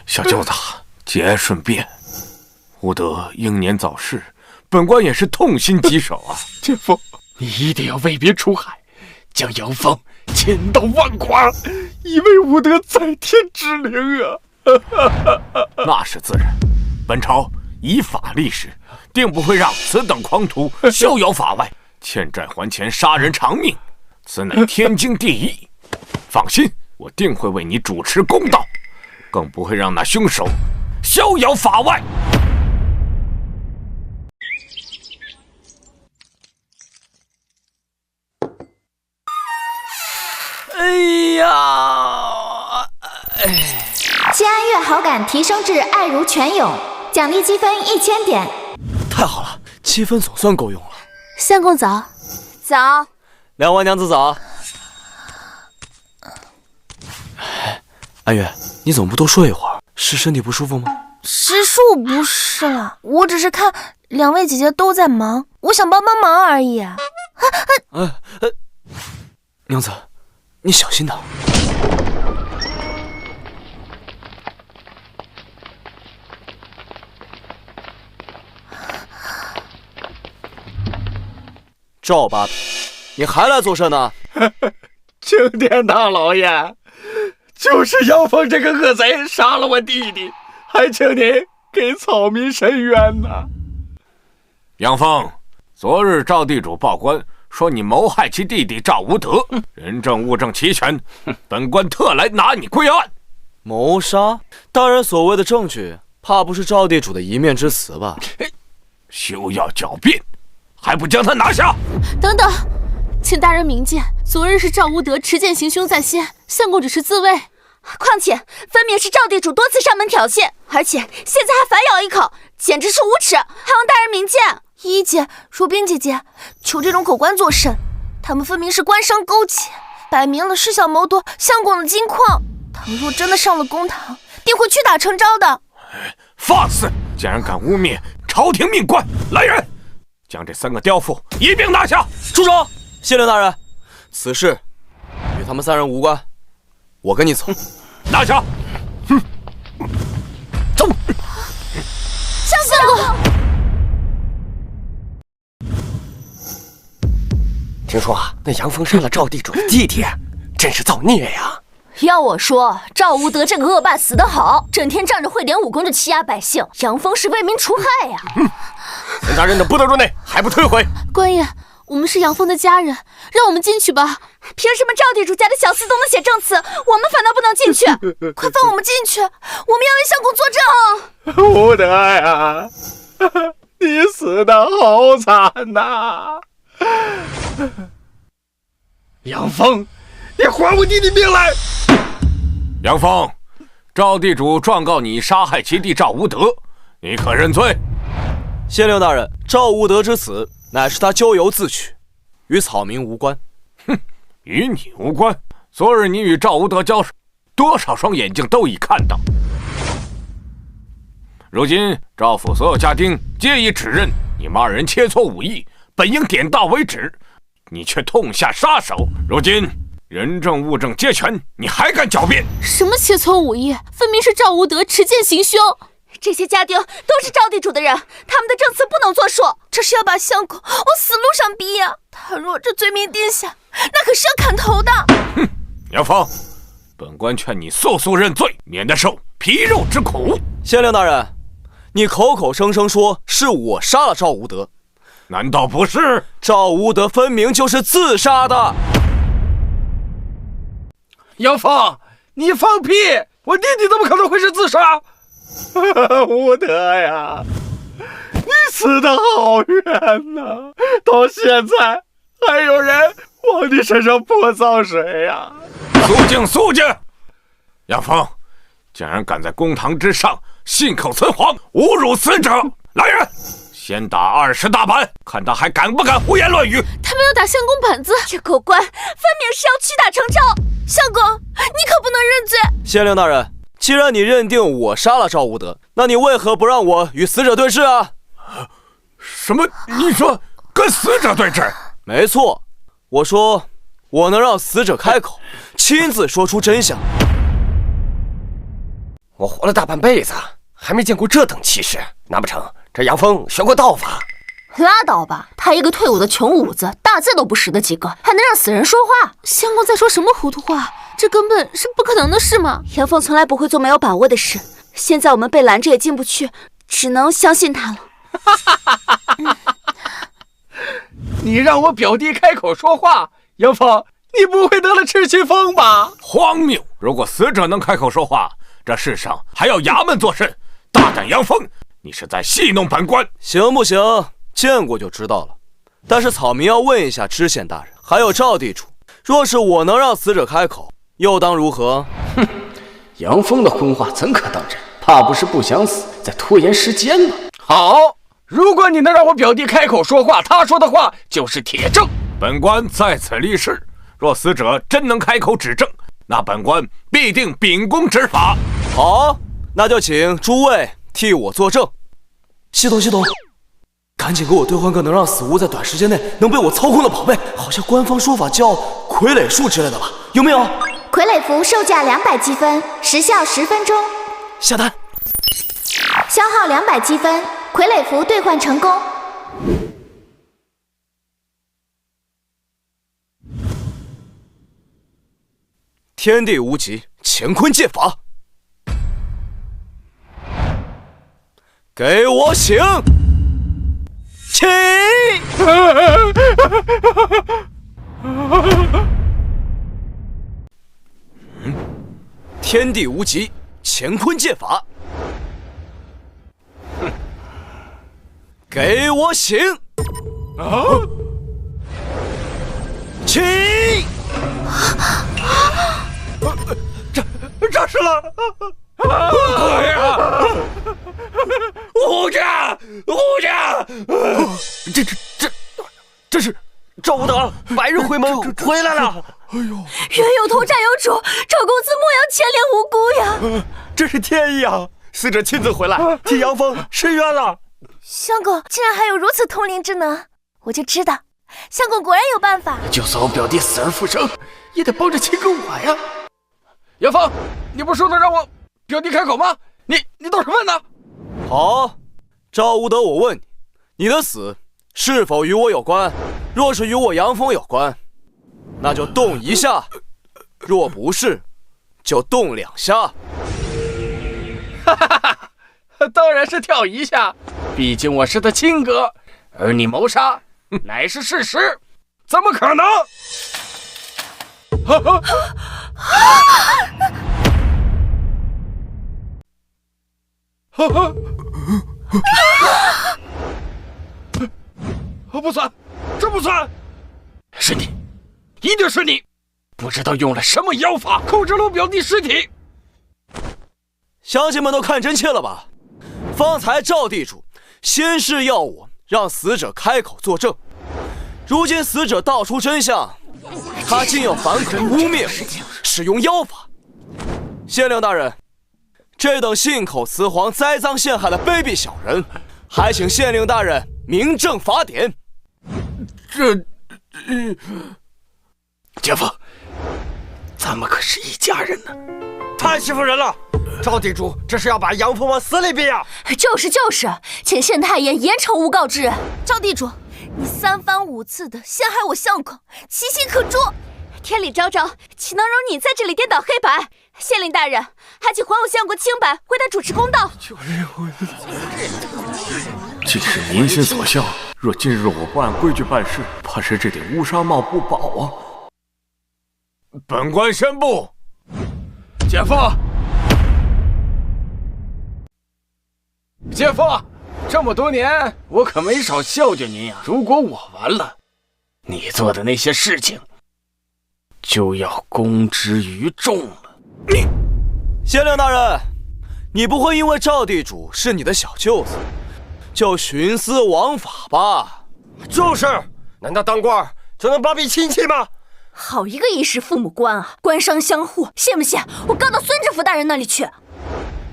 小舅子，节哀顺变，吴德英年早逝，本官也是痛心疾首啊！前夫，你一定要为民除害，将杨峰千刀万剐，以为吴德在天之灵啊！那是自然，本朝以法立誓，定不会让此等狂徒逍遥法外，欠债还钱，杀人偿命，此乃天经地义。放心，我定会为你主持公道，更不会让那凶手逍遥法外。哎呀！谢安月好感提升至爱如泉涌，奖励积分1000点。太好了，积分总算够用了。相公早。早。两位娘子早。安月，你怎么不多说一会儿？是身体不舒服吗？实属不是了，我只是看两位姐姐都在忙，我想帮帮忙而已。娘子，你小心点。赵八品，你还来作甚呢？青天大老爷，就是杨峰这个恶贼杀了我弟弟，还请您给草民伸冤呐！杨峰，昨日赵地主报官说你谋害其弟弟赵无德，人证物证齐全，本官特来拿你归案。谋杀？大人所谓的证据，怕不是赵地主的一面之词吧？休要狡辩，还不将他拿下！等等，请大人明鉴，昨日是赵无德持剑行凶在先，相公只是自卫。况且分明是赵地主多次上门挑衅，而且现在还反咬一口，简直是无耻，还望大人明鉴。依依姐、如冰姐姐，求这种口官作甚？他们分明是官商勾结，摆明了是想谋夺相公的金矿。倘若真的上了公堂，定会屈打成招的。放肆！竟然敢污蔑朝廷命官！来人，将这3个刁妇一并拿下！住手！谢令大人，此事与他们3人无关，我跟你走。拿下！走！相公，听说啊，那杨峰杀了赵地主的弟弟，真是造孽呀！要我说，赵无德这个恶霸死得好，整天仗着会点武功就欺压百姓，杨峰是为民除害呀！孙大人等不得入内，还不退回！官爷，我们是杨峰的家人，让我们进去吧。凭什么赵地主家的小厮都能写证词，我们反倒不能进去？快放我们进去，我们要为相公作证。吴德呀，你死得好惨呐！杨峰，你还我弟弟命来！杨峰，赵地主状告你杀害其弟赵无德，你可认罪？县令大人，赵无德之死乃是他咎由自取，与草民无关。哼，与你无关。昨日你与赵无德交手，多少双眼睛都已看到。如今赵府所有家丁皆已指认你们二人切磋武艺，本应点到为止，你却痛下杀手。如今人证物证皆全，你还敢狡辩？什么切磋武艺？分明是赵无德持剑行凶。这些家丁都是赵地主的人，他们的证词不能作数。这是要把相公往死路上逼呀！他若这罪名定下，那可是要砍头的。哼，杨峰，本官劝你速速认罪，免得受皮肉之苦。县令大人，你口口声声说是我杀了赵无德，难道不是？赵无德分明就是自杀的。杨峰，你放屁！我弟弟怎么可能会是自杀？无德呀，你死得好冤呐！到现在还有人往你身上泼脏水呀！肃静，肃静！杨峰，竟然敢在公堂之上信口雌黄，侮辱死者！来人，先打20大板，看他还敢不敢胡言乱语！他们要打相公板子，这狗官分明是要屈打成招。相公，你可不能认罪！县令大人，既然你认定我杀了赵无德，那你为何不让我与死者对质啊？什么？你说跟死者对质？没错，我说我能让死者开口，亲自说出真相。我活了大半辈子，还没见过这等气势。难不成这杨峰学过道法？拉倒吧，他一个退伍的穷五子，大字都不识得几个，还能让死人说话？相公在说什么糊涂话？这根本是不可能的事嘛！杨峰从来不会做没有把握的事，现在我们被拦着也进不去，只能相信他了。你让我表弟开口说话，杨峰，你不会得了赤气疯吧？荒谬！如果死者能开口说话，这世上还要衙门做甚？大胆杨峰，你是在戏弄本官！行不行？见过就知道了。但是草民要问一下知县大人，还有赵地主，若是我能让死者开口，又当如何？哼，杨峰的昏话怎可当真？怕不是不想死，在拖延时间吧？好，如果你能让我表弟开口说话，他说的话就是铁证。本官在此立誓，若死者真能开口指证，那本官必定秉公执法。好，那就请诸位替我作证。系统，赶紧给我兑换个能让死物在短时间内能被我操控的宝贝，好像官方说法叫傀儡术之类的吧？有没有？傀儡服售价200积分，时效10分钟。下单。消耗200积分，傀儡服兑换成功。天地无极，乾坤借法，给我醒！起！天地无极，乾坤借法，给我醒！起！这是了！哎呀！吴家，这是赵无德白日回门回来了！冤有头债有主，赵公子莫要牵连无辜呀！这是天意啊！死者亲自回来，替杨峰伸冤了。相公竟然还有如此通灵之能，我就知道，相公果然有办法。就算我表弟死而复生，也得帮着亲个我呀！杨峰，你不是说能让我表弟开口吗？你倒是问呢？好，赵无德，我问你，你的死是否与我有关？若是与我杨峰有关，那就动一下；若不是，就动2下。哈哈哈！当然是跳一下，毕竟我是他亲哥，而你谋杀乃是事实，怎么可能？不算，这不算，是你，一定是你！不知道用了什么妖法控制了我表弟尸体。乡亲们都看真切了吧？方才赵地主先是要我让死者开口作证，如今死者道出真相，他竟要反口污蔑我，使用妖法。县令大人，这等信口雌黄、栽赃陷害的卑鄙小人，还请县令大人明正法典。姐夫，咱们可是一家人呢。太欺负人了！赵地主这是要把杨峰往死里逼啊！就是，请县太爷严惩诬告之人。赵地主，你3番5次的陷害我相公，其心可诛。天理昭昭，岂能容你在这里颠倒黑白？县令大人，还请还我相公清白，为他主持公道。既是民心所向，若今日我不按规矩办事，怕是这顶乌纱帽不保啊！本官宣布，姐夫，姐夫，这么多年我可没少孝敬您呀。如果我完了，你做的那些事情就要公之于众了。县令大人，你不会因为赵地主是你的小舅子，就徇私枉法吧？就是，难道当官就能包庇亲戚吗？好一个衣食父母官啊，官商相护，信不信我告到孙知府大人那里去？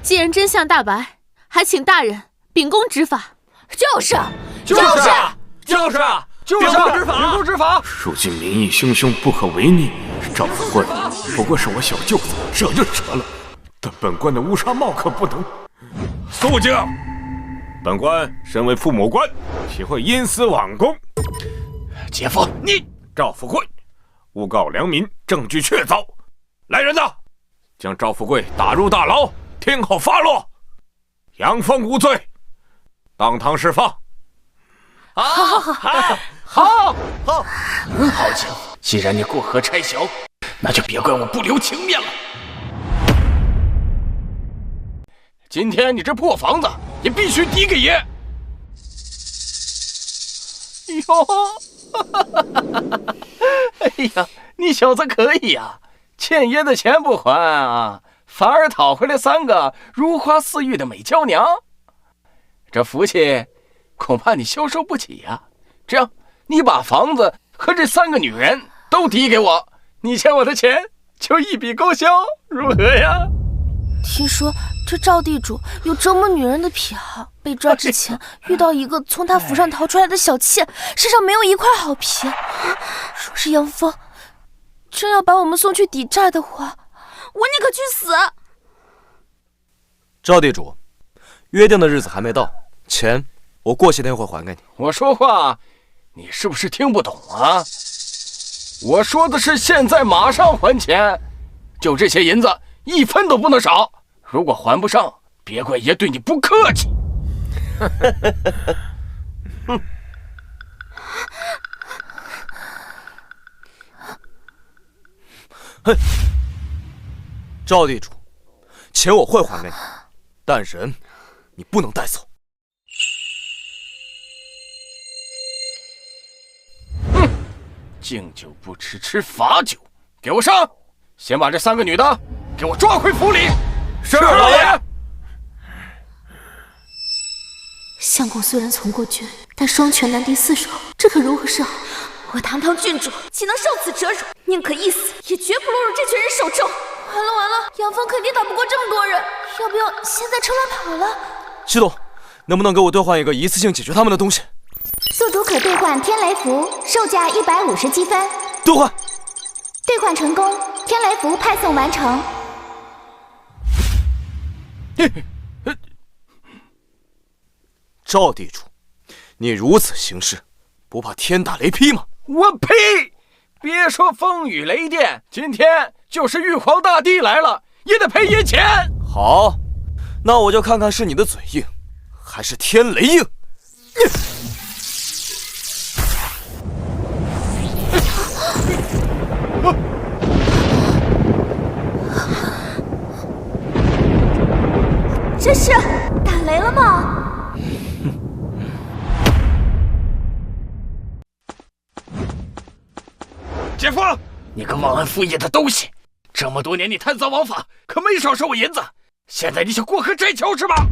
既然真相大白，还请大人秉公执法。就是，秉公执法。如今民意汹汹，不可违逆。赵副官不过是我小舅子，惹就惹了，但本官的乌纱帽可不能。肃静！本官身为父母官，岂会因私枉公？姐夫，你赵富贵诬告良民，证据确凿。来人呐，将赵富贵打入大牢，听候发落。杨峰无罪，当堂释放。好，姐夫，既然你过河拆桥，那就别怪我不留情面了。今天你这破房子也必须抵给爷。哎呀，你小子可以呀，欠爷的钱不还啊，反而讨回来3个如花似玉的美娇娘，这福气恐怕你消受不起呀。这样，你把房子和这3个女人都抵给我，你欠我的钱就一笔勾销，如何呀？听说这赵地主有折磨女人的癖好，被抓之前遇到一个从他府上逃出来的小妾，身上没有一块好皮。若是杨峰真要把我们送去抵债的话，我宁可去死。赵地主，约定的日子还没到，钱我过些天会还给你。我说话你是不是听不懂啊？我说的是现在马上还钱，就这些银子1分都不能少。如果还不上，别怪爷对你不客气。哼！赵地主，钱我会还给你，但人你不能带走。敬酒不吃吃罚酒，给我上！先把这3个女的给我抓回府里。是老爷。相公虽然从过军，但双拳难敌4手，这可如何是好？我堂堂郡主岂能受此折辱？宁可一死，也绝不落入这群人手中。完了，杨峰肯定打不过这么多人，要不要现在趁乱跑了？系统，能不能给我兑换一个一次性解决他们的东西？宿主可兑换天雷符，售价150积分。兑换。兑换成功，天雷符派送完成。赵地主，你如此行事，不怕天打雷劈吗？我呸！别说风雨雷电，今天就是玉皇大帝来了，也得赔爷钱。好，那我就看看是你的嘴硬，还是天雷硬。这是打雷了吗？姐夫，你个忘恩负义的东西！这么多年你贪赃枉法，可没少收我银子。现在你想过河拆桥是吧？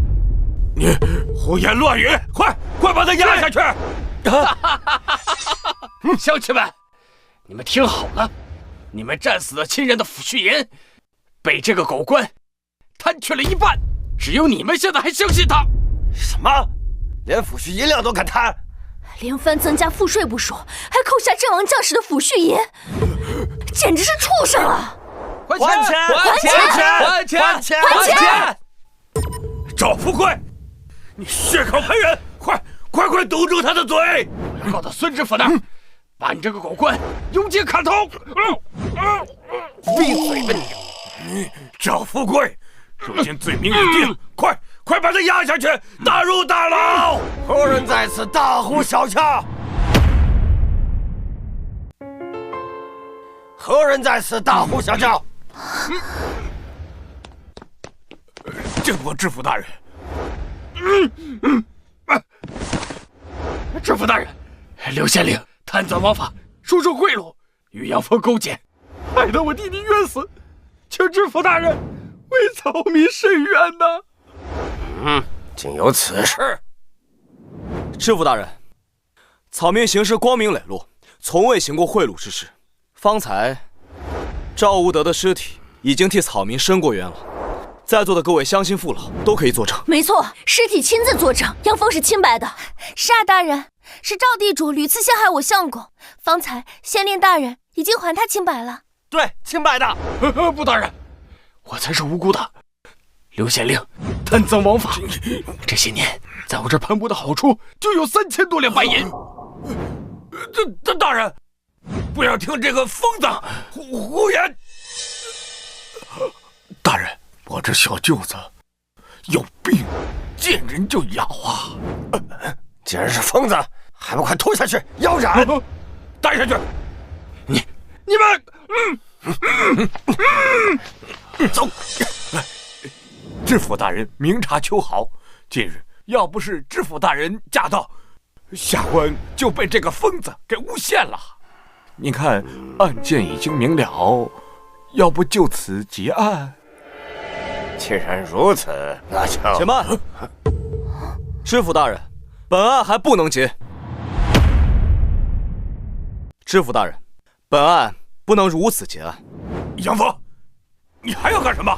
你胡言乱语！快把他压下去！乡亲们，你们听好了，你们战死的亲人的抚恤银被这个狗官贪去了一半，只有你们现在还相信他。什么？连抚恤银两都敢贪？连番增加赋税不说，还扣下阵亡将士的抚恤银，简直是畜生啊！还钱！赵富贵，你血口喷人！快堵住他的嘴！我要告到孙知府那儿，把你这个狗官用剑砍头！闭嘴吧你！赵富贵，如今罪名已定，快把他压下去，打入大牢！何人在此大呼小叫？何人在此大呼小叫？见过知府大人。知府大人，刘县令贪赃枉法，收受贿赂，与杨峰勾结，害得我弟弟冤死，请知府大人为草民伸冤呐！竟有此事！知府大人，草民行事光明磊落，从未行过贿赂之事。方才赵无德的尸体已经替草民伸过冤了，在座的各位乡亲父老都可以作证。没错，尸体亲自作证，杨峰是清白的。是啊，大人，是赵地主屡次陷害我相公，方才县令大人已经还他清白了。对，清白的。不，大人，我才是无辜的。刘县令贪赃枉法，这些年在我这盘剥的好处就有3000多两白银。大人，不要听这个疯子胡言。大人，我这小舅子有病，见人就咬啊！既然是疯子，还不快拖下去腰斩！带下去！你们，走！知府大人明察秋毫，近日要不是知府大人驾到，下官就被这个疯子给诬陷了。您看，案件已经明了，要不就此结案？既然如此，那就且慢！知府大人，本案还不能结。知府大人，本案不能如此结案。杨峰，你还要干什么？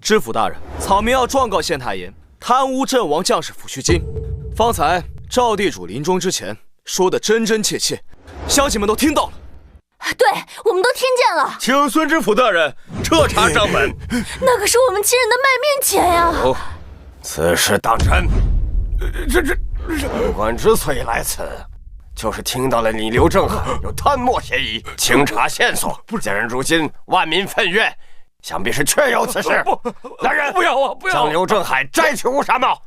知府大人，草民要状告县太爷贪污阵亡将士抚恤金。方才赵地主临终之前说的真真切切，乡亲们都听到了。对，我们都听见了。请孙知府大人彻查账本。那可是我们亲人的卖命钱呀！此事当真？本官之所以来此，就是听到了你刘正海有贪墨嫌疑，清查线索。既然如今万民愤怨，想必是确有此事。来人，不要啊！不要！将刘正海摘去乌纱帽，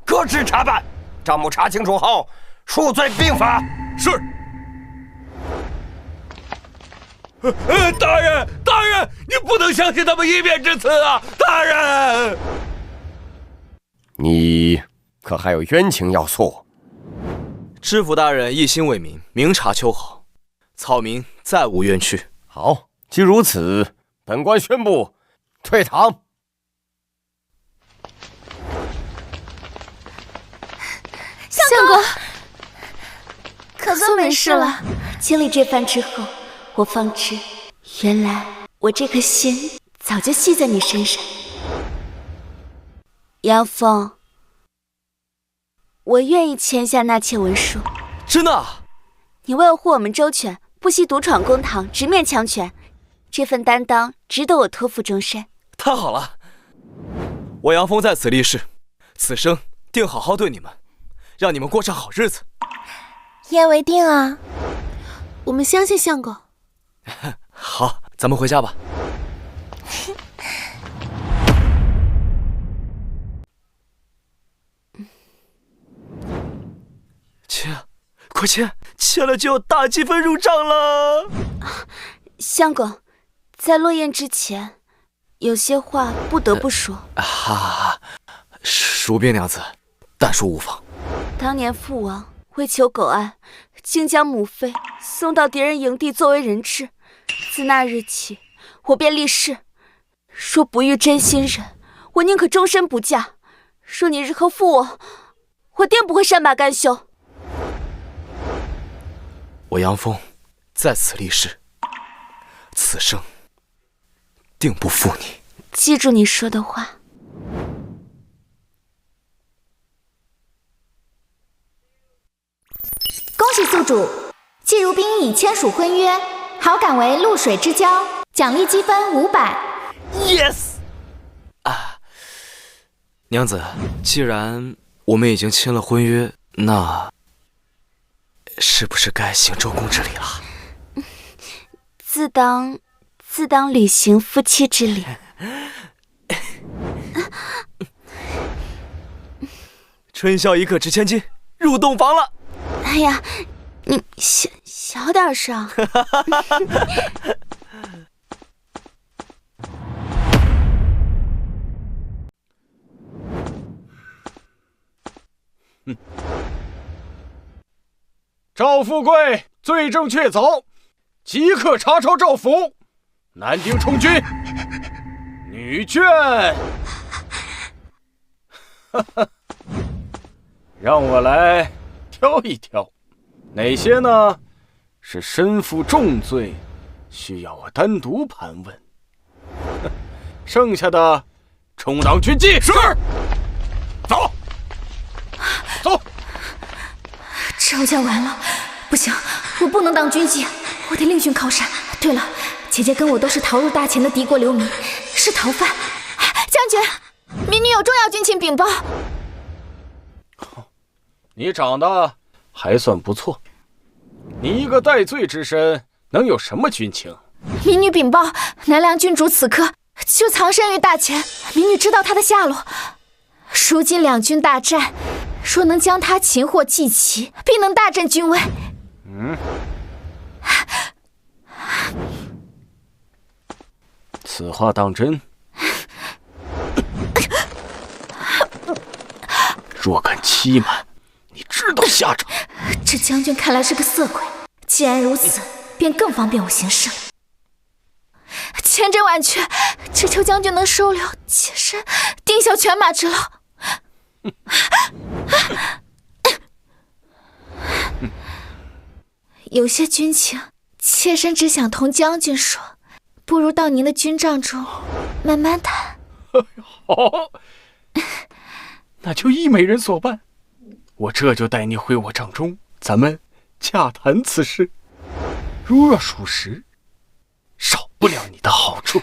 革职查办。账目查清楚后，数罪并罚。是。大人，你不能相信他们一面之词啊！大人，你可还有冤情要诉？知府大人一心为民，明察秋毫，草民再无冤屈。好，既如此，本官宣布退堂。相公，可算没事了。经历这番之后，我方知，原来我这颗心早就系在你身上。杨峰，我愿意签下纳妾文书。真的？你为护我们周全，不惜独闯公堂，直面强权，这份担当值得我托付终身。太好了！我杨峰在此立誓，此生定好好对你们，让你们过上好日子。一言为定啊！我们相信相公。好，咱们回家吧。签，快签！签了就有大积分入账了。相公，在落雁之前，有些话不得不说。蜀边娘子，但说无妨。当年父王为求狗案，竟将母妃送到敌人营地作为人质，自那日起，我便立誓，若不遇真心人，我宁可终身不嫁。若你日后负我，我定不会善罢甘休。我杨峰在此立誓，此生定不负你。记住你说的话。恭喜宿主季如冰已签署婚约，好感为露水之交，奖励积分500。Yes！ 娘子，既然我们已经签了婚约，那是不是该行周公之礼了？自当履行夫妻之礼。春宵一刻值千金，入洞房了。哎呀，你小点声。赵富贵罪证确凿，即刻查抄赵府，男丁充军，女眷。让我来挑一挑，哪些呢是身负重罪，需要我单独盘问。剩下的充当军纪。是。走。走。赵家完了，不行，我不能当军妓，我得另寻靠山。对了，姐姐跟我都是逃入大秦的敌国流民，是逃犯。将军，民女有重要军情禀报。你长得还算不错，你一个戴罪之身，能有什么军情？民女禀报，南梁郡主此刻就藏身于大前，民女知道他的下落。如今两军大战，若能将他擒获祭齐，必能大振军威。此话当真？若敢欺瞒，你知道下场。这将军看来是个色鬼，既然如此，便更方便我行事了。千真万确，只求将军能收留妾身，定效犬马之劳。有些军情，妾身只想同将军说，不如到您的军帐中慢慢谈。好，那就依美人所办，我这就带你回我帐中，咱们洽谈此事。如若属实，少不了你的好处。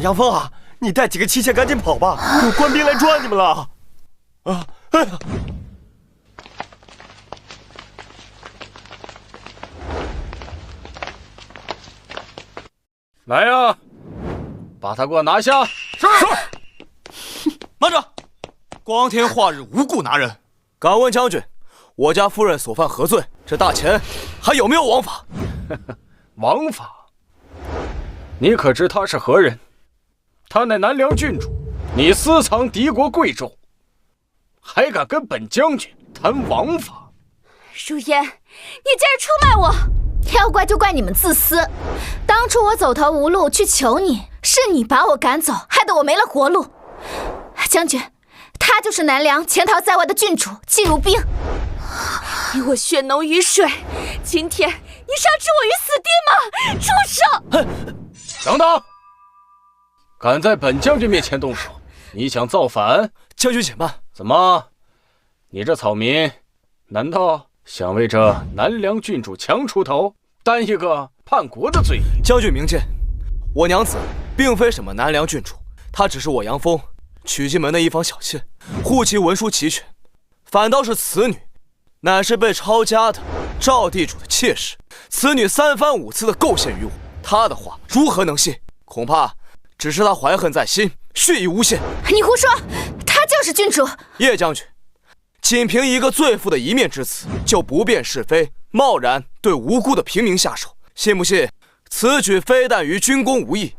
杨峰啊，你带几个妻妾赶紧跑吧，有官兵来抓你们了！啊，哎呀！来呀，把他给我拿下！是。慢着！光天化日，无故拿人。敢问将军，我家夫人所犯何罪？这大钱还有没有王法？王法？你可知他是何人？他乃南梁郡主，你私藏敌国贵胄，还敢跟本将军谈王法？如烟，你竟然出卖我！要怪就怪你们自私。当初我走投无路去求你，是你把我赶走，害得我没了活路。将军，他就是南梁潜逃在外的郡主季如冰。你我血浓于水，今天你想置我于死地吗？畜生！等等！敢在本将军面前动手，你想造反？将军且慢。怎么，你这草民，难道想为这南梁郡主强出头，担一个叛国的罪名？将军明鉴，我娘子并非什么南梁郡主，她只是我杨峰娶进门的一房小妾，户籍文书齐全。反倒是此女，乃是被抄家的赵地主的妾室。此女3番5次的构陷于我，她的话如何能信？恐怕只是她怀恨在心，蓄意诬陷。你胡说，她就是郡主。叶将军，仅凭一个罪妇的一面之词，就不辨是非，贸然对无辜的平民下手，信不信此举非但于军功无益，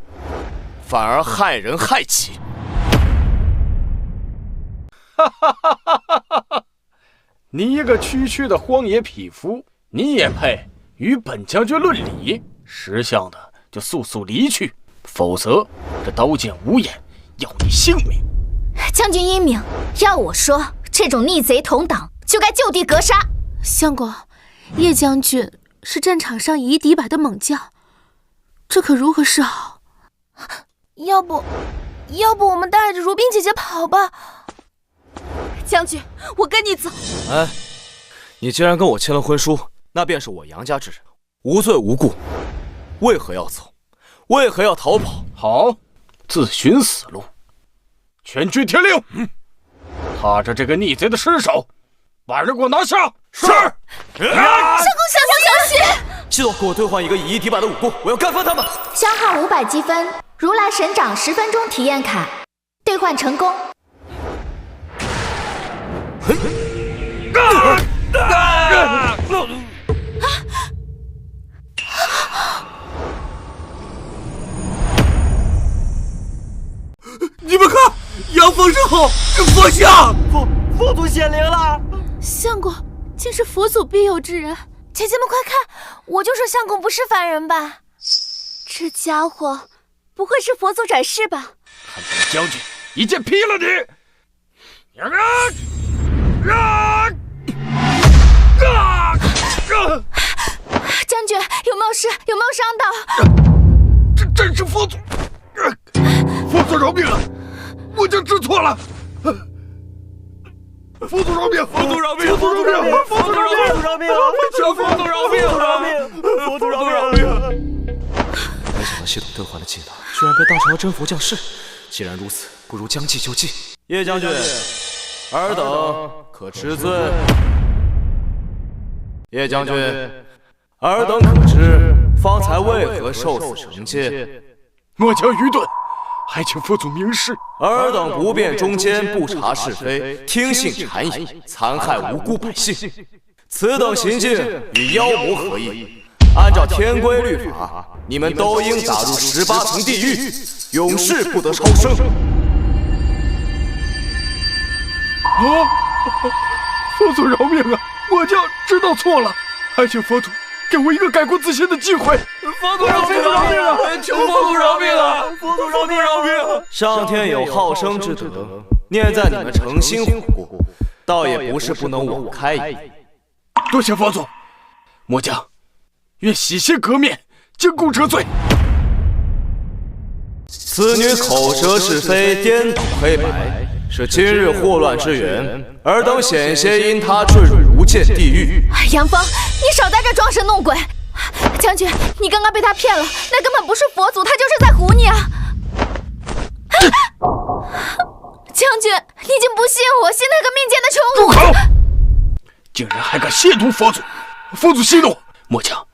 反而害人害己？你一个区区的荒野匹夫，你也配与本将军论理？识相的就速速离去，否则这刀剑无眼，要你性命！将军英明，要我说，这种逆贼同党就该就地格杀。相公，叶将军是战场上以一敌百的猛将，这可如何是好？要不我们带着如冰姐姐跑吧？将军，我跟你走。哎，你既然跟我签了婚书，那便是我杨家之人，无罪无故，为何要走？为何要逃跑？好，自寻死路！全军听令，踏着这个逆贼的尸首，把人给我拿下！是。相公，小心！系统，给我兑换一个以一敌百的武功，我要干翻他们！消耗500积分，如来神掌10分钟体验卡，兑换成功。你们看，阳风身后是佛像，佛祖显灵了！相公竟是佛祖庇佑之人。姐姐们快看，我就说相公不是凡人吧？这家伙不会是佛祖转世吧？看本将军一剑劈了你！将军有没有事？有没有伤到？这真是佛祖！佛祖饶命啊！我就知错了。佛祖饶命！佛祖饶命！佛祖饶命！佛祖饶命！佛祖饶命！求佛祖饶命！佛祖饶命！没想到系统兑换的技能居然被当成了真佛降世。既然如此，不如将计就计。叶将军，尔等可知罪？叶将军，尔等可知方才为何受此惩戒？末将愚钝，还请佛祖明示。尔等不辨忠奸，不察是非，听信谗言，残害无辜百姓，此等行径与妖魔合意。按照天规律法，你们都应打入18层地狱，永世不得超生。佛祖饶命啊！末将知道错了，还请佛祖给我一个改过自新的机会。佛祖饶命啊！求佛祖饶命啊！佛祖饶命！上天有好生之德，念在你们诚心悔过，倒也不是不能网开一役。多谢佛祖，末将愿洗心革面，将功折罪。此女口舌是非，颠倒黑白，是今日祸乱之源，尔等险些因她坠入无间地狱。杨峰，你少在这装神弄鬼！将军，你刚刚被他骗了，那根本不是佛祖，他就是在唬你啊！将军，你已经不信我，信那个命贱的穷住口！竟然还敢亵渎佛祖！佛祖息怒，末将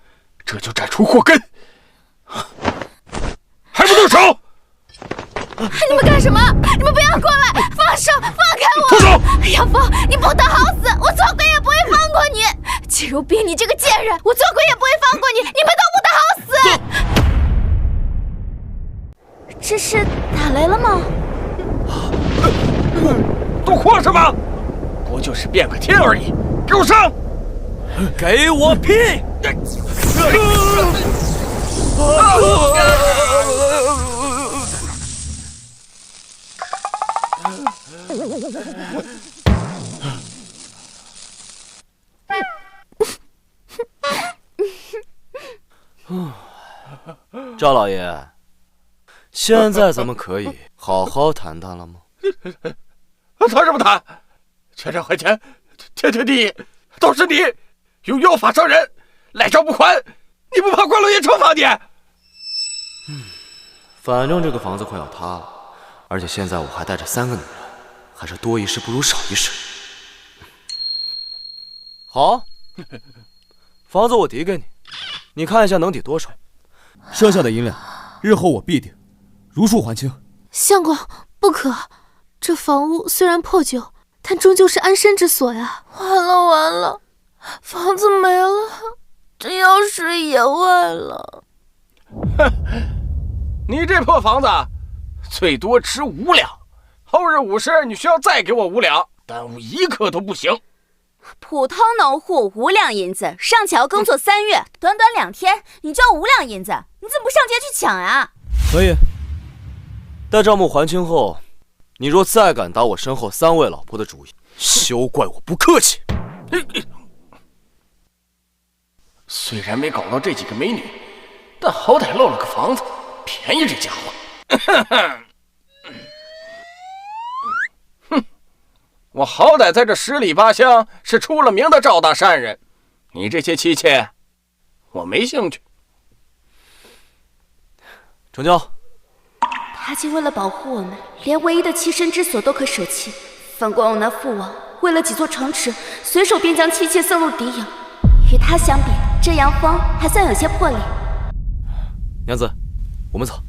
这就斩除祸根。还不动手！你们干什么？你们不要过来！放手！放开我！住手！杨峰，你不得好死！我做鬼也不会放过你！季如冰，你这个贱人，我做鬼也不会放过你！你们都不得好死！这是打雷了吗？都慌什么？不就是变个天而已！给我上！给我拼！赵老爷，现在咱们可以好好谈谈了吗？谈什么谈？全场还钱，天经地义，都是你用妖法伤人，赖账不还，你不怕关老爷惩罚你？反正这个房子快要塌了，而且现在我还带着3个女人，还是多一事不如少一事。好，房子我抵给你，你看一下能抵多少，剩下的银两，日后我必定如数还清。相公，不可！这房屋虽然破旧，但终究是安身之所呀。完了，房子没了，这药水也坏了。你这破房子，最多值5两。后日午时，你需要再给我5两，耽误1刻都不行。普通农户5两银子，上桥耕作3月，短短2天你就要5两银子，你怎么不上街去抢啊？可以。待账目还清后，你若再敢打我身后3位老婆的主意，休怪我不客气。虽然没搞到这几个美女，但好歹漏了个房子，便宜这家伙。哼，我好歹在这10里8乡是出了名的赵大善人，你这些妻妾，我没兴趣。成交。他竟为了保护我们，连唯一的栖身之所都可舍弃。反观我那父王，为了几座城池，随手便将妻妾送入敌营。与他相比，这杨峰还算有些魄力。娘子，我们走。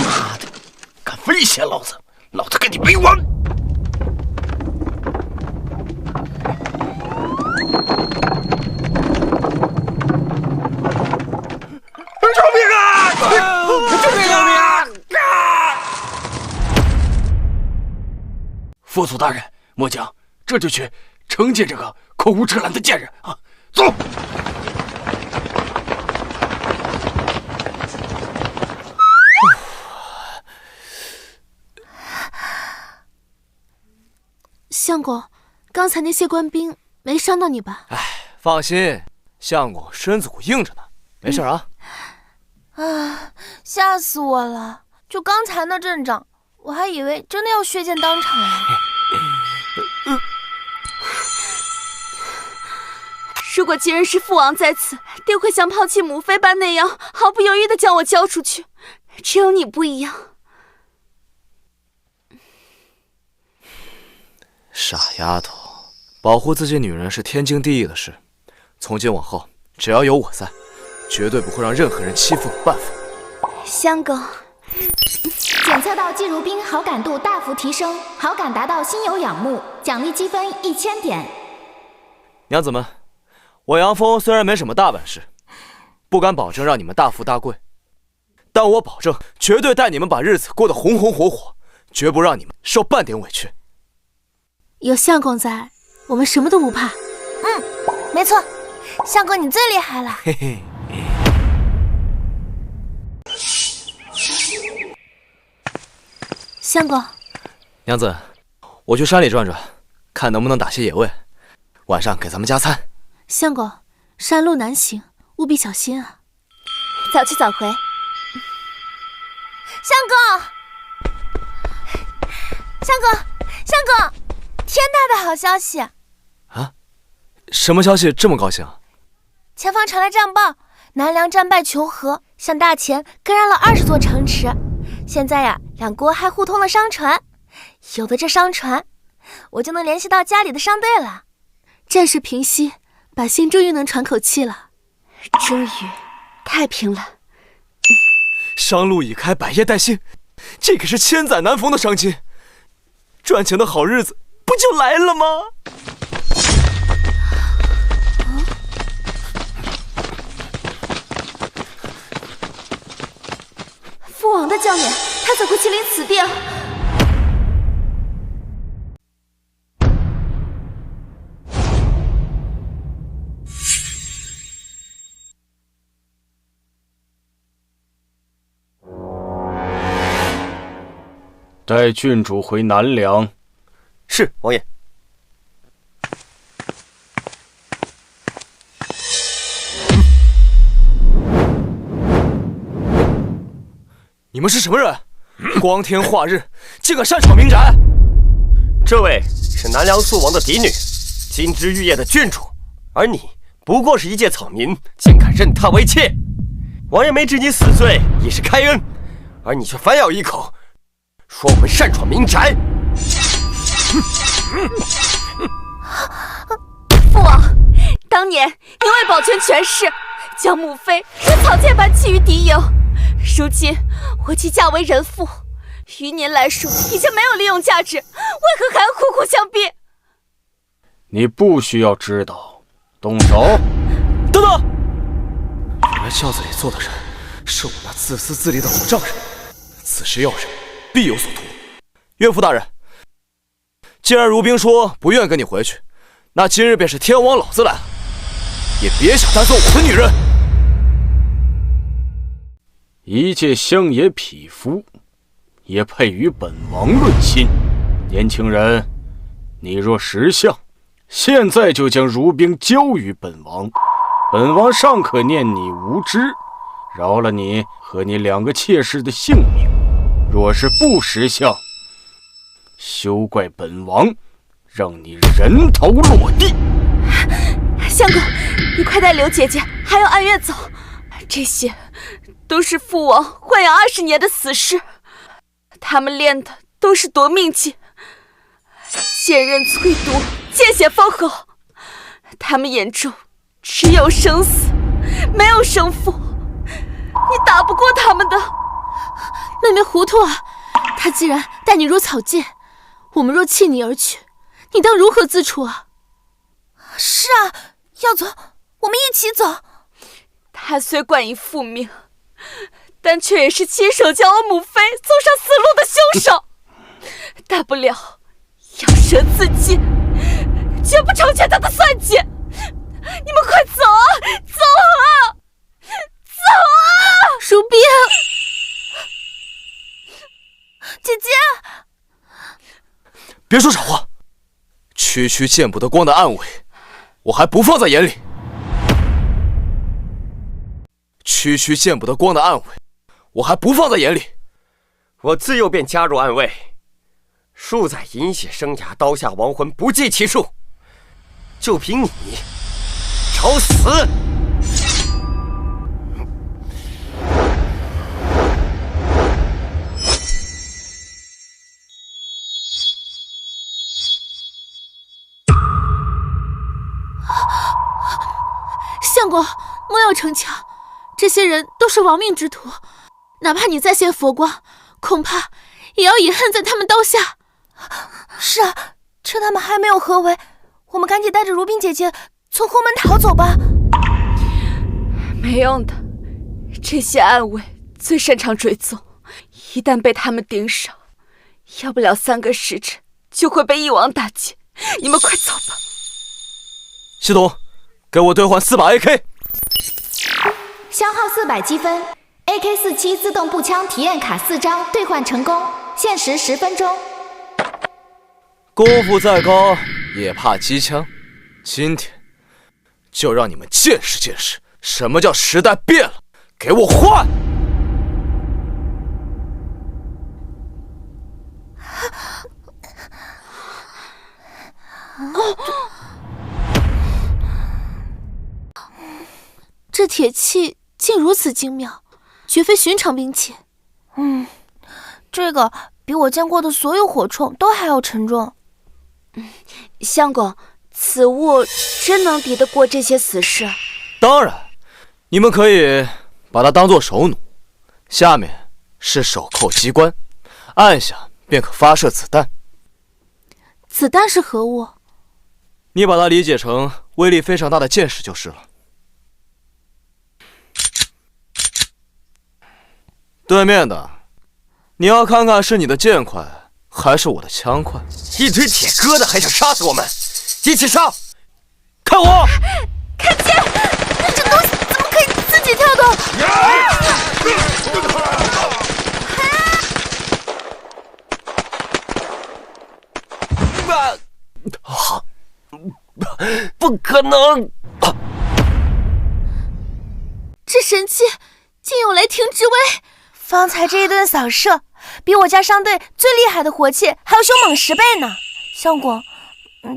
妈的，敢威胁老子，老子跟你没完！救命啊！救命啊！佛祖大人，末将这就去惩戒这个口无遮拦的贱人啊！走。相公，刚才那些官兵没伤到你吧？哎，放心，相公身子骨硬着呢，没事啊。啊，吓死我了！就刚才那阵仗，我还以为真的要血溅当场了。如果既然是父王在此，定会像抛弃母妃般那样，毫不犹豫地将我交出去。只有你不一样。傻丫头，保护自己女人是天经地义的事。从今往后，只要有我在，绝对不会让任何人欺负你半分。相公，检测到季如冰好感度大幅提升，好感达到心有仰慕，奖励积分1000点。娘子们，我杨峰虽然没什么大本事，不敢保证让你们大富大贵，但我保证绝对带你们把日子过得红红火火，绝不让你们受半点委屈。有相公在，我们什么都不怕。没错，相公你最厉害了。嘿嘿。相公，娘子，我去山里转转，看能不能打些野味，晚上给咱们加餐。相公，山路难行，务必小心啊。早去早回。相公，天大的好消息！啊？什么消息这么高兴啊？前方传来战报，南梁战败求和，向大前割让了20座城池。现在呀，两国还互通了商船，有了这商船，我就能联系到家里的商队了。战事平息，百姓终于能喘口气了。终于，太平了。商路已开，百业待兴，这可是千载难逢的商机，赚钱的好日子不就来了吗？父王的将领，他怎会亲临此地啊？带郡主回南梁。是，王爷。你们是什么人？光天化日，竟敢擅闯民宅！这位是南梁肃王的嫡女，金枝玉叶的郡主，而你不过是一介草民，竟敢认她为妾！王爷没治你死罪，已是开恩，而你却反咬一口，说我们擅闯民宅。父王，当年因为保全权势，将母妃如草芥般弃于敌营。如今我既嫁为人妇，于您来说已经没有利用价值，为何还要苦苦相逼？你不需要知道。动手！等等！原来轿子里坐的人是我那自私自利的老丈人，此时要人必有所图。岳父大人，既然如冰说不愿跟你回去，那今日便是天王老子来了，也别想单做我的女人。一介乡野匹夫，也配与本王论亲？年轻人，你若识相，现在就将如冰交于本王，本王尚可念你无知，饶了你和你2个妾室的性命。若是不识相，休怪本王让你人头落地。相公，你快带刘姐姐还有暗月走，这些都是父王豢养20年的死士，他们练的都是夺命技，剑刃淬毒，见血封喉，他们眼中只有生死，没有胜负，你打不过他们的。妹妹糊涂啊！他既然待你如草芥，我们若弃你而去，你当如何自处啊？是啊，要走，我们一起走。他虽冠以父命，但却也是亲手将我母妃送上死路的凶手，大不了咬舌自尽，绝不成全他的算计。你们快走啊，走啊，走啊！如冰，姐姐，别说傻话，区区见不得光的暗卫，我还不放在眼里。区区见不得光的暗卫，我还不放在眼里。我自幼便加入暗卫，数载饮血生涯，刀下亡魂不计其数，就凭你找死！相公，莫要逞强，这些人都是亡命之徒，哪怕你再现佛光，恐怕也要饮恨在他们刀下。是啊，趁他们还没有合围，我们赶紧带着如冰姐姐从后门逃走吧。没用的，这些暗卫最擅长追踪，一旦被他们盯上，要不了3个时辰就会被一网打尽。你们快走吧。系统，给我兑换4把 AK。消耗400积分 ，AK47 自动步枪体验卡4张兑换成功，限时10分钟。功夫再高也怕机枪，今天就让你们见识见识什么叫时代变了，给我换！这铁器竟如此精妙，绝非寻常兵器。这个比我见过的所有火铳都还要沉重。相公，此物真能敌得过这些死士？当然，你们可以把它当作手弩，下面是手扣机关，按下便可发射子弹。子弹是何物？你把它理解成威力非常大的箭矢就是了。对面的，你要看看是你的剑快还是我的枪快？一堆铁疙瘩还想杀死我们，一起上！看我！看见，这东西怎么可以自己跳动？不可能！这神器竟有雷霆之威！方才这一顿扫射，比我家商队最厉害的火器还要凶猛10倍呢。相公，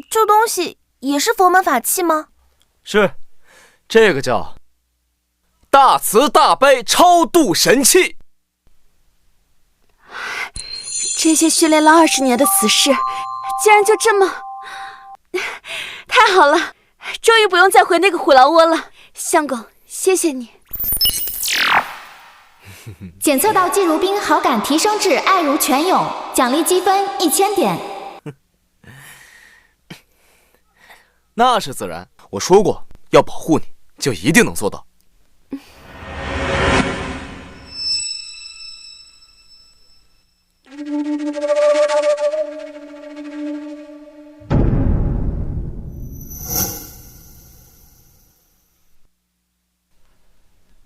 这东西也是佛门法器吗？是，这个叫大慈大悲超度神器。这些训练了20年的死士，竟然就这么……太好了，终于不用再回那个虎狼窝了。相公，谢谢你。检测到季如冰好感提升至爱如泉涌，奖励积分1000点。那是自然。我说过要保护你，就一定能做到。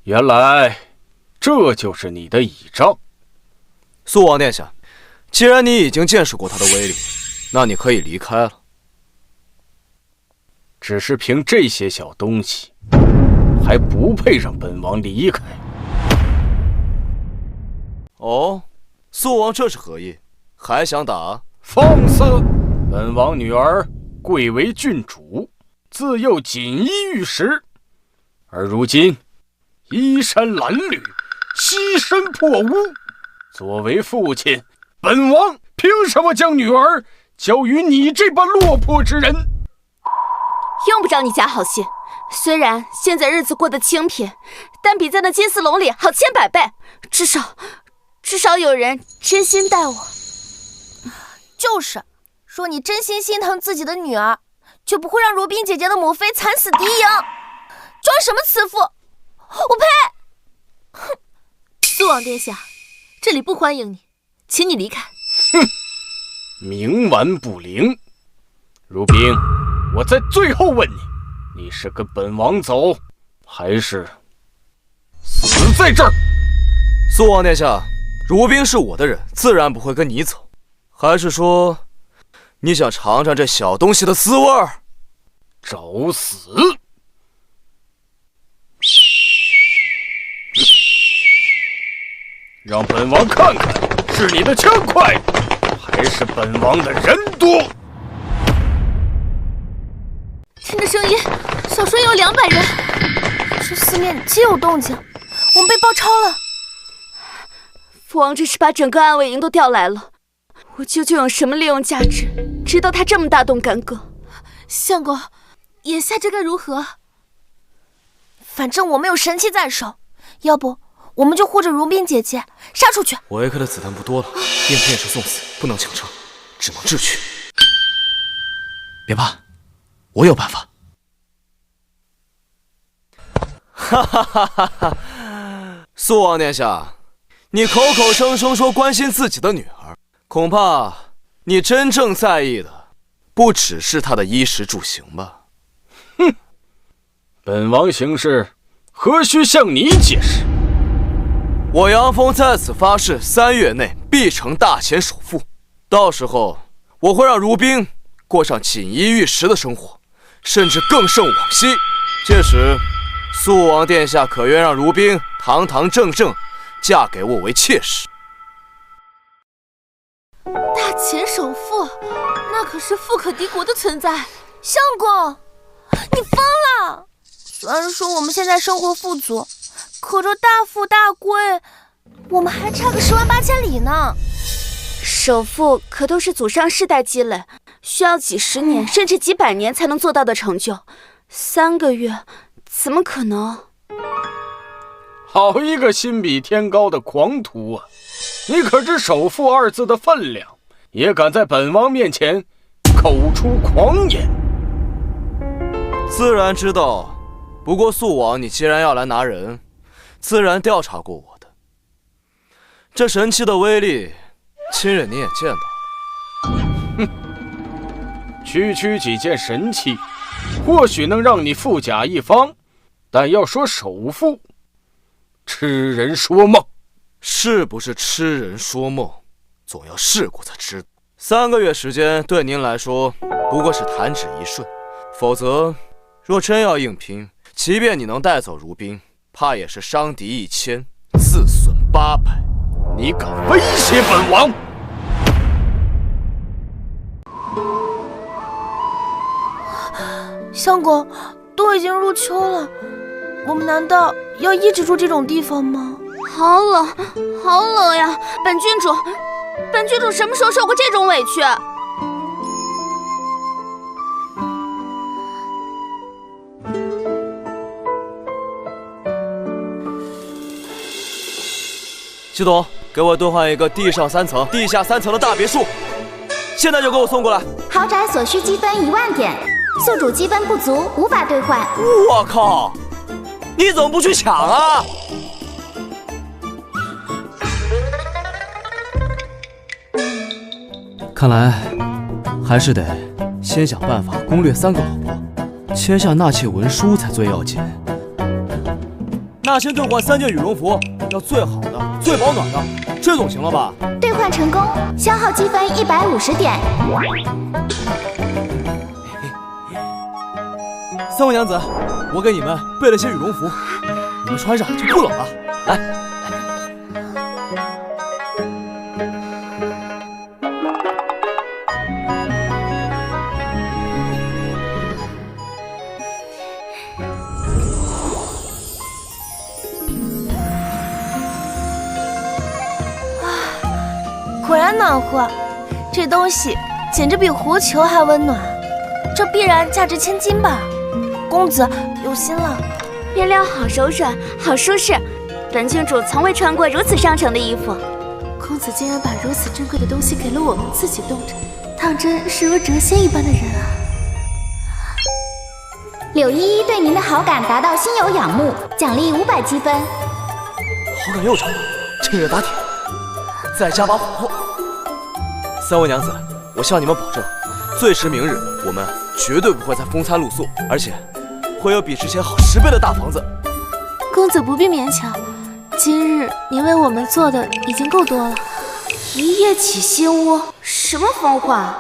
原来这就是你的倚仗。肃王殿下，既然你已经见识过他的威力，那你可以离开了。只是凭这些小东西，还不配让本王离开。哦，肃王这是何意？还想打？放肆！本王女儿贵为郡主，自幼锦衣玉食，而如今衣衫褴褛，栖身破屋。作为父亲，本王凭什么将女儿交于你这般落魄之人？用不着你假好心，虽然现在日子过得清贫，但比在那金丝笼里好千百倍。至少有人真心待我。就是，说你真心心疼自己的女儿，就不会让如冰姐姐的母妃惨死敌营。装什么慈父？我呸！哼！肃王殿下，这里不欢迎你，请你离开。哼！冥顽不灵。如冰，我在最后问你，你是跟本王走，还是死在这儿？肃王殿下，如冰是我的人，自然不会跟你走。还是说，你想尝尝这小东西的滋味儿？找死！让本王看看，是你的枪快，还是本王的人多？听着声音，少说也有200人。这四面皆有动静，我们被包抄了。父王这是把整个暗卫营都调来了，我究竟有什么利用价值，值得他这么大动干戈？相公，眼下这该如何？反正我们有神器在手，要不我们就护着如冰姐姐杀出去。我 AK 的子弹不多了，应聘也是送死，不能强撑，只能智取。别怕，我有办法。哈哈哈哈哈！肃王殿下，你口口声声说关心自己的女儿，恐怕你真正在意的不只是她的衣食住行吧？哼！本王行事何须向你解释？我杨峰在此发誓，3月内必成大前首富。到时候，我会让如冰过上锦衣玉食的生活，甚至更胜往昔。届时，肃王殿下可愿让如冰堂堂正正嫁给我为妾室？大前首富，那可是富可敌国的存在。相公，你疯了！虽然说我们现在生活富足，可这大富大贵，我们还差个10万8千里呢。首富可都是祖上世代积累，需要几十年甚至几百年才能做到的成就。3个月，怎么可能？好一个心比天高的狂徒啊！你可知首富2字的分量，也敢在本王面前口出狂言？自然知道，不过肃王，你既然要来拿人，自然调查过我的。这神器的威力，亲人你也见到了。哼，区几件神器，或许能让你富甲一方，但要说首富，痴人说梦。是不是痴人说梦，总要试过才知道。3个月时间对您来说不过是弹指一瞬，否则若真要硬拼，即便你能带走如冰，怕也是伤敌1000，自损800。你敢威胁本王？相公，都已经入秋了，我们难道要一直住这种地方吗？好冷，好冷呀！本郡主什么时候受过这种委屈？系统，给我兑换一个地上3层、地下3层的大别墅，现在就给我送过来。豪宅所需积分1万点，宿主积分不足，无法兑换。我靠！你怎么不去抢啊？看来还是得先想办法攻略3个老婆，签下纳妾文书才最要紧。那先兑换3件羽绒服，要最好的、最保暖的，这总行了吧？兑换成功，消耗积分150点。3位娘子，我给你们备了些羽绒服，你们穿上就不冷了。来。果然暖和，这东西简直比火球还温暖，这必然价值千金吧？公子有心了。面料好柔软，好舒适，本郡主从未穿过如此上乘的衣服。公子竟然把如此珍贵的东西给了我们，自己冻着，当真是如谪仙一般的人啊！柳依依对您的好感达到心有仰慕，奖励500积分。好感又涨了，趁热打铁，再加把火候。3位娘子，我向你们保证，最迟明日我们绝对不会再风餐露宿，而且会有比之前好10倍的大房子。公子不必勉强，今日您为我们做的已经够多了。一夜起新屋，什么疯话？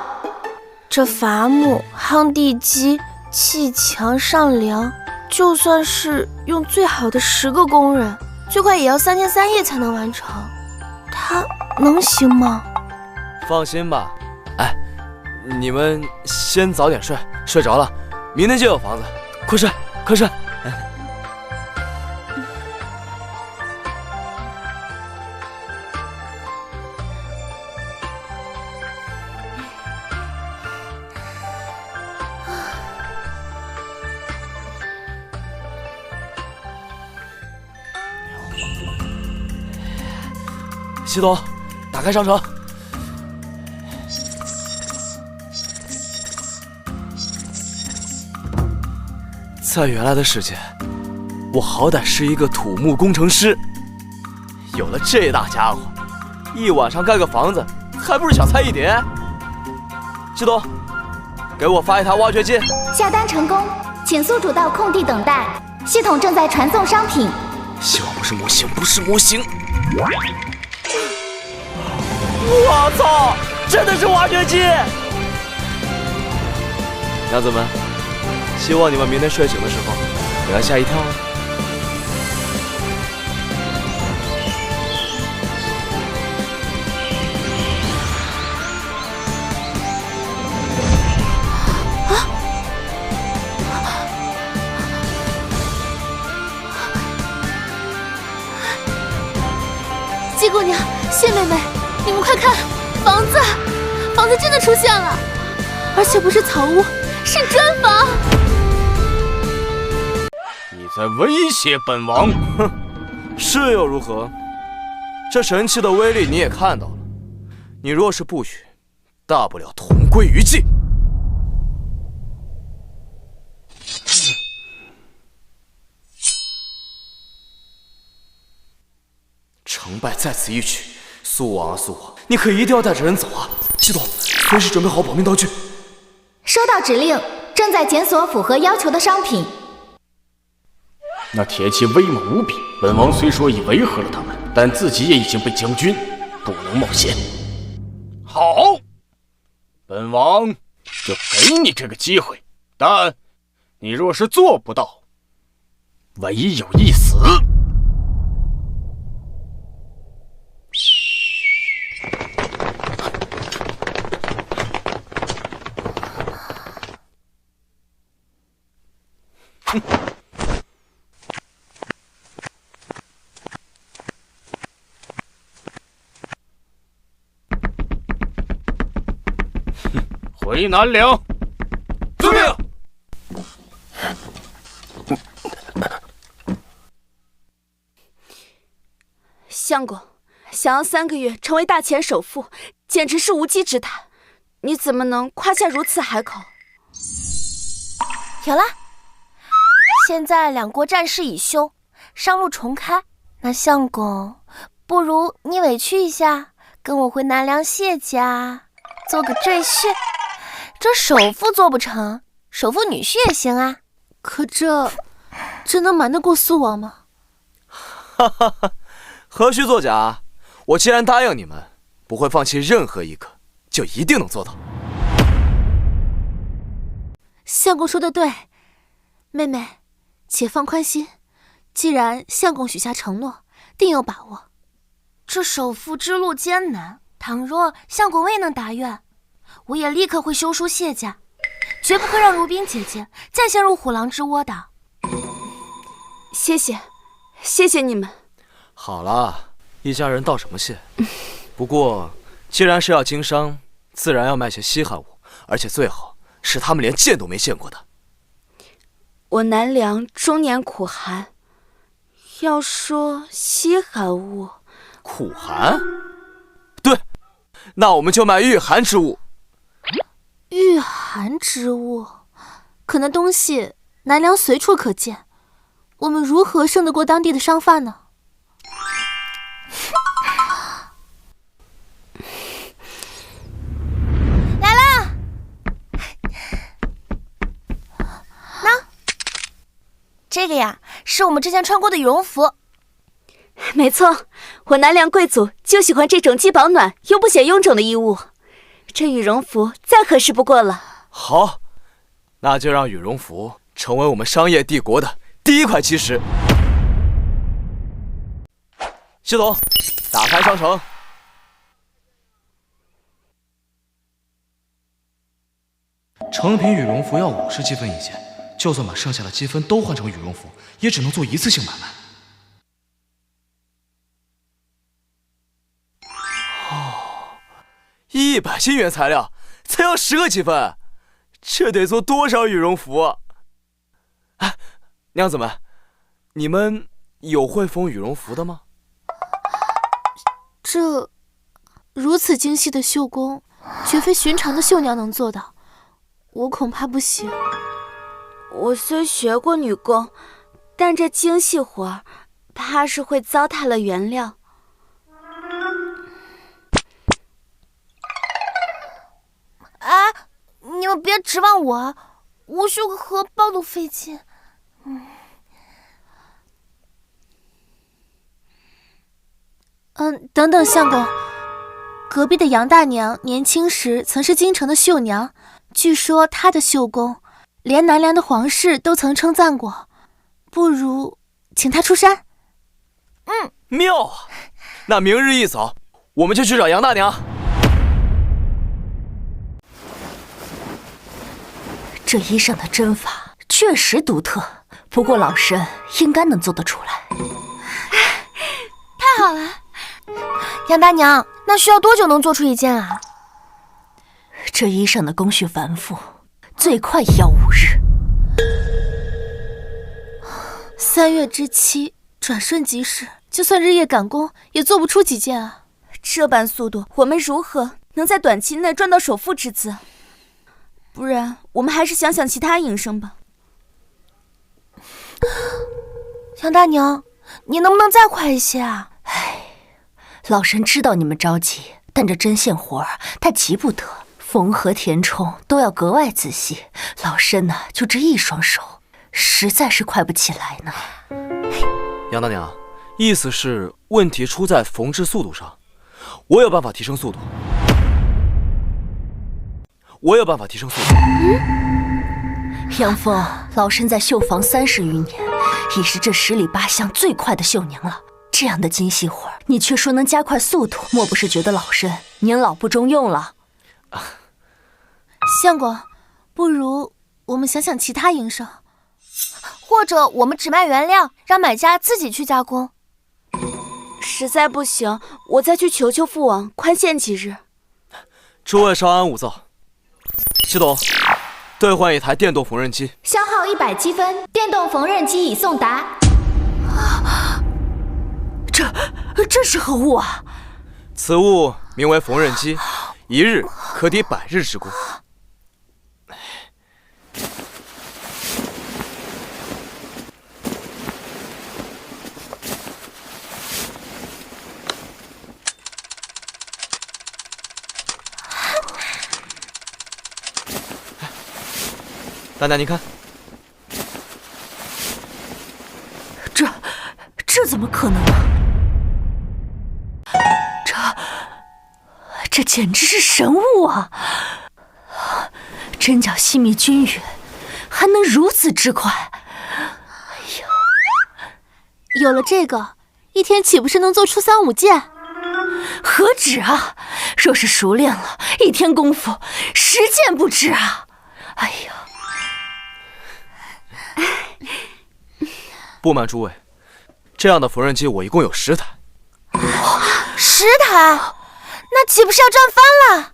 这伐木、夯地基、砌墙、上梁，就算是用最好的10个工人，最快也要3天3夜才能完成。他能行吗？放心吧，哎，你们先早点睡，睡着了，明天就有房子。快睡，快睡！系统，打开商城。在原来的世界，我好歹是一个土木工程师，有了这大家伙，一晚上盖个房子还不是小菜一碟。系统，给我发一台挖掘机。下单成功，请宿主到空地等待，系统正在传送商品。希望不是模型，不是模型。我操，真的是挖掘机！娘子们，希望你们明天睡醒的时候不要吓一跳哦。姬姑娘，谢妹妹，你们快看，房子真的出现了，而且不是草屋，是砖房。你在威胁本王？哼，是又如何？这神器的威力你也看到了，你若是不许，大不了同归于尽。成败在此一举，苏王啊苏王，你可一定要带着人走啊！系统，随时准备好保命道具。收到指令，正在检索符合要求的商品。那铁骑威猛无比，本王虽说已维和了他们，但自己也已经被将军，不能冒险。好，本王就给你这个机会，但你若是做不到，唯有一死。回南梁。遵命。相公，想要3个月成为大前首富，简直是无稽之谈。你怎么能夸下如此海口？有了。现在两国战事已休，商路重开，那相公，不如你委屈一下，跟我回南梁谢家做个赘婿。这首富做不成，首富女婿也行啊。可这能瞒得过苏王吗？哈哈哈，何须作假？我既然答应你们，不会放弃任何一个，就一定能做到。相公说的对，妹妹，且放宽心。既然相公许下承诺，定有把握。这首富之路艰难，倘若相公未能达愿，我也立刻会休书谢家，绝不会让如冰姐姐再陷入虎狼之窝的。谢谢你们。好了，一家人道什么谢？不过既然是要经商，自然要卖些稀罕物，而且最好是他们连见都没见过的。我南梁终年苦寒，要说稀罕物，苦寒？对，那我们就卖御寒之物。御寒之物，可那东西南梁随处可见，我们如何胜得过当地的商贩呢？来了，那这个呀，是我们之前穿过的羽绒服。没错，我南梁贵族就喜欢这种既保暖又不显臃肿的衣物，这羽绒服再合适不过了。好，那就让羽绒服成为我们商业帝国的第一块基石。系统，打开商城。成品羽绒服要50积分一件，就算把剩下的积分都换成羽绒服，也只能做一次性买卖。100斤原材料才要10个积分，这得做多少羽绒服啊！哎，娘子们，你们有会缝羽绒服的吗？这如此精细的绣工，绝非寻常的绣娘能做到，我恐怕不行。我虽学过女工，但这精细活儿，怕是会糟蹋了原料。啊，你们别指望我，我绣个荷包都费劲。等等，相公，隔壁的杨大娘年轻时曾是京城的绣娘，据说她的绣工连南梁的皇室都曾称赞过，不如请她出山。妙啊！那明日一早，我们就去找杨大娘。这衣裳的针法确实独特，不过老身应该能做得出来。太好了，杨大娘，那需要多久能做出一件啊？这衣裳的工序繁复，最快也要5日。3月之期，转瞬即逝，就算日夜赶工，也做不出几件啊。这般速度，我们如何能在短期内赚到首富之资？不然，我们还是想想其他营生吧。杨大娘，你能不能再快一些啊？老身知道你们着急，但这针线活儿它急不得，缝合填充都要格外仔细。老身呢，就这一双手，实在是快不起来呢。杨大娘，意思是问题出在缝制速度上，我有办法提升速度。杨峰，老身在绣坊30余年，已是这10里8乡最快的绣娘了。这样的精细活，你却说能加快速度，莫不是觉得老身年老不中用了？相公，不如我们想想其他营生，或者我们只卖原料，让买家自己去加工。实在不行，我再去求求父王宽限几日。诸位稍安勿躁。系统，兑换一台电动缝纫机，消耗100积分，电动缝纫机已送达。这是何物啊？此物名为缝纫机，1日可抵100日之功。大娘您看，这怎么可能啊？这简直是神物啊！针脚细密均匀，还能如此之快。哎呀，有了这个，一天岂不是能做出3、5件？何止啊！若是熟练了，一天功夫10件不止啊！哎呀，不瞒诸位，这样的缝纫机我一共有10台。10台，那岂不是要赚翻了？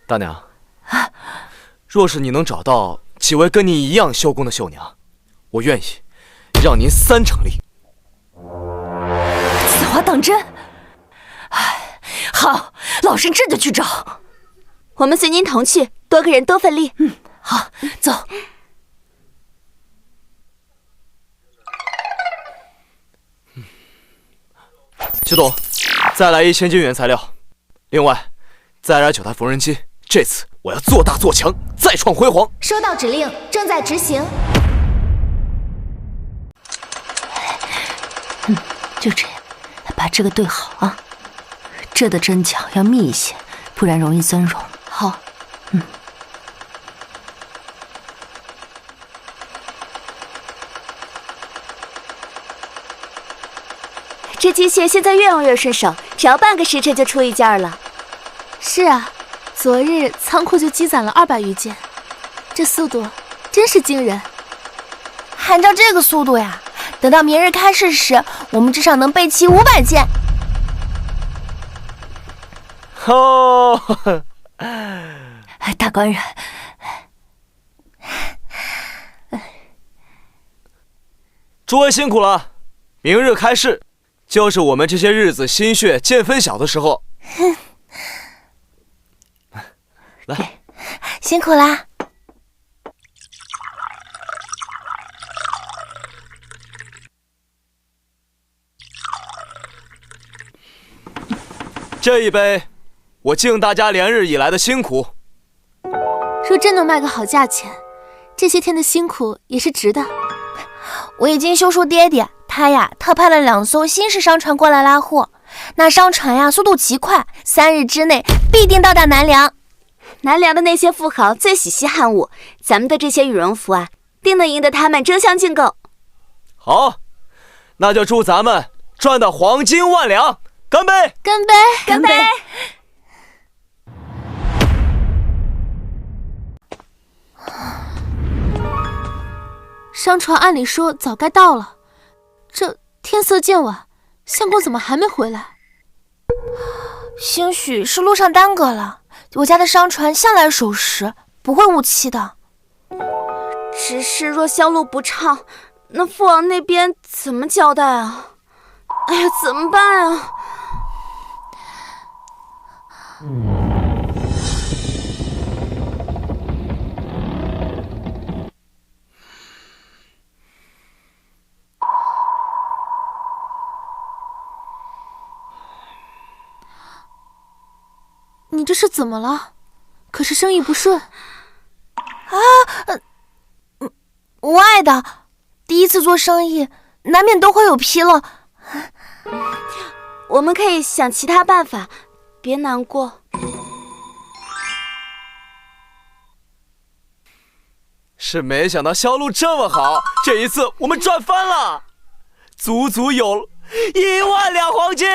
大娘，若是你能找到几位跟你一样修工的绣娘，我愿意让您3成力。此话当真？哎，好，老身这就去找。我们随您同去，多个人多份力。好，走。邱董，再来1000斤原材料，另外再来9台缝纫机。这次我要做大做强，再创辉煌。收到指令，正在执行。就这样，把这个对好啊。这的针脚要密一些，不然容易增绒。好，这机械现在越用越顺手，只要半个时辰就出1件了。是啊，昨日仓库就积攒了200余件，这速度真是惊人。按照这个速度呀，等到明日开市时，我们至少能备齐500件。哦，大官人，诸位辛苦了。明日开市，就是我们这些日子心血见分晓的时候。来，辛苦啦。这一杯，我敬大家连日以来的辛苦。若真能卖个好价钱，这些天的辛苦也是值的。我已经修书爹爹，他呀特派了2艘新式商船过来拉货。那商船呀速度极快，3日之内必定到达南梁。南梁的那些富豪最喜稀罕物，咱们的这些羽绒服啊，定能赢得他们争相竞购。好，那就祝咱们赚到黄金万两！干杯！干杯！干杯！商船按理说早该到了，这天色渐晚，相公怎么还没回来？兴许是路上耽搁了。我家的商船向来守时，不会误期的。只是若销路不畅，那父王那边怎么交代啊？哎呀，怎么办啊？你这是怎么了？可是生意不顺无碍的，第一次做生意，难免都会有纰漏。我们可以想其他办法，别难过。是没想到销路这么好，这一次我们赚翻了，足足有1万两黄金！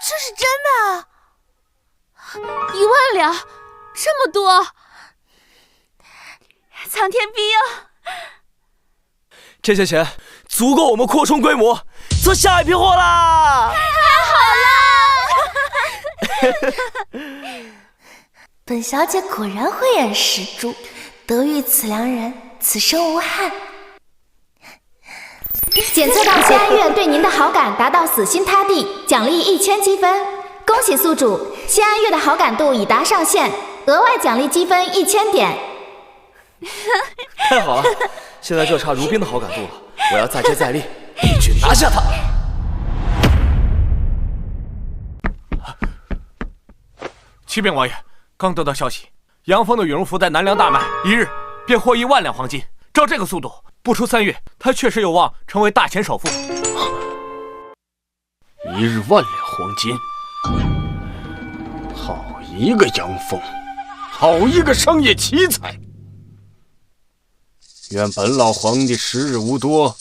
这是真的！1万两，这么多！苍天庇佑！这些钱足够我们扩充规模，做下一批货啦！太好了！本小姐果然慧眼识珠，得遇此良人，此生无憾。检测到谢安月对您的好感达到死心塌地，奖励1000积分。恭喜宿主，谢安月的好感度已达上限，额外奖励积分1000点。太好了，现在就差如冰的好感度了，我要再接再厉。一举拿下他。启禀王爷，刚得到消息，杨峰的羽绒服在南梁大卖，1日便获1万两黄金。照这个速度，不出3月，他确实有望成为大钱首富。1日1万两黄金，好一个杨峰，好一个商业奇才！愿本老皇帝时日无多，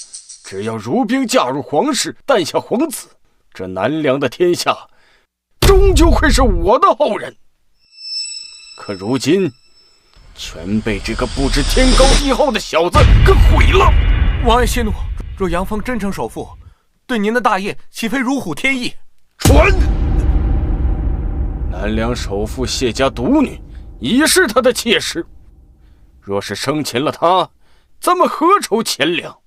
只要如冰嫁入皇室，诞下皇子，这南梁的天下终究会是我的后人。可如今全被这个不知天高地厚的小子给毁了。王爷息怒，若杨峰真成首富，对您的大业岂非如虎添翼？传！南梁首富谢家独女已是他的妾室，若是生擒了他，咱们何愁钱粮？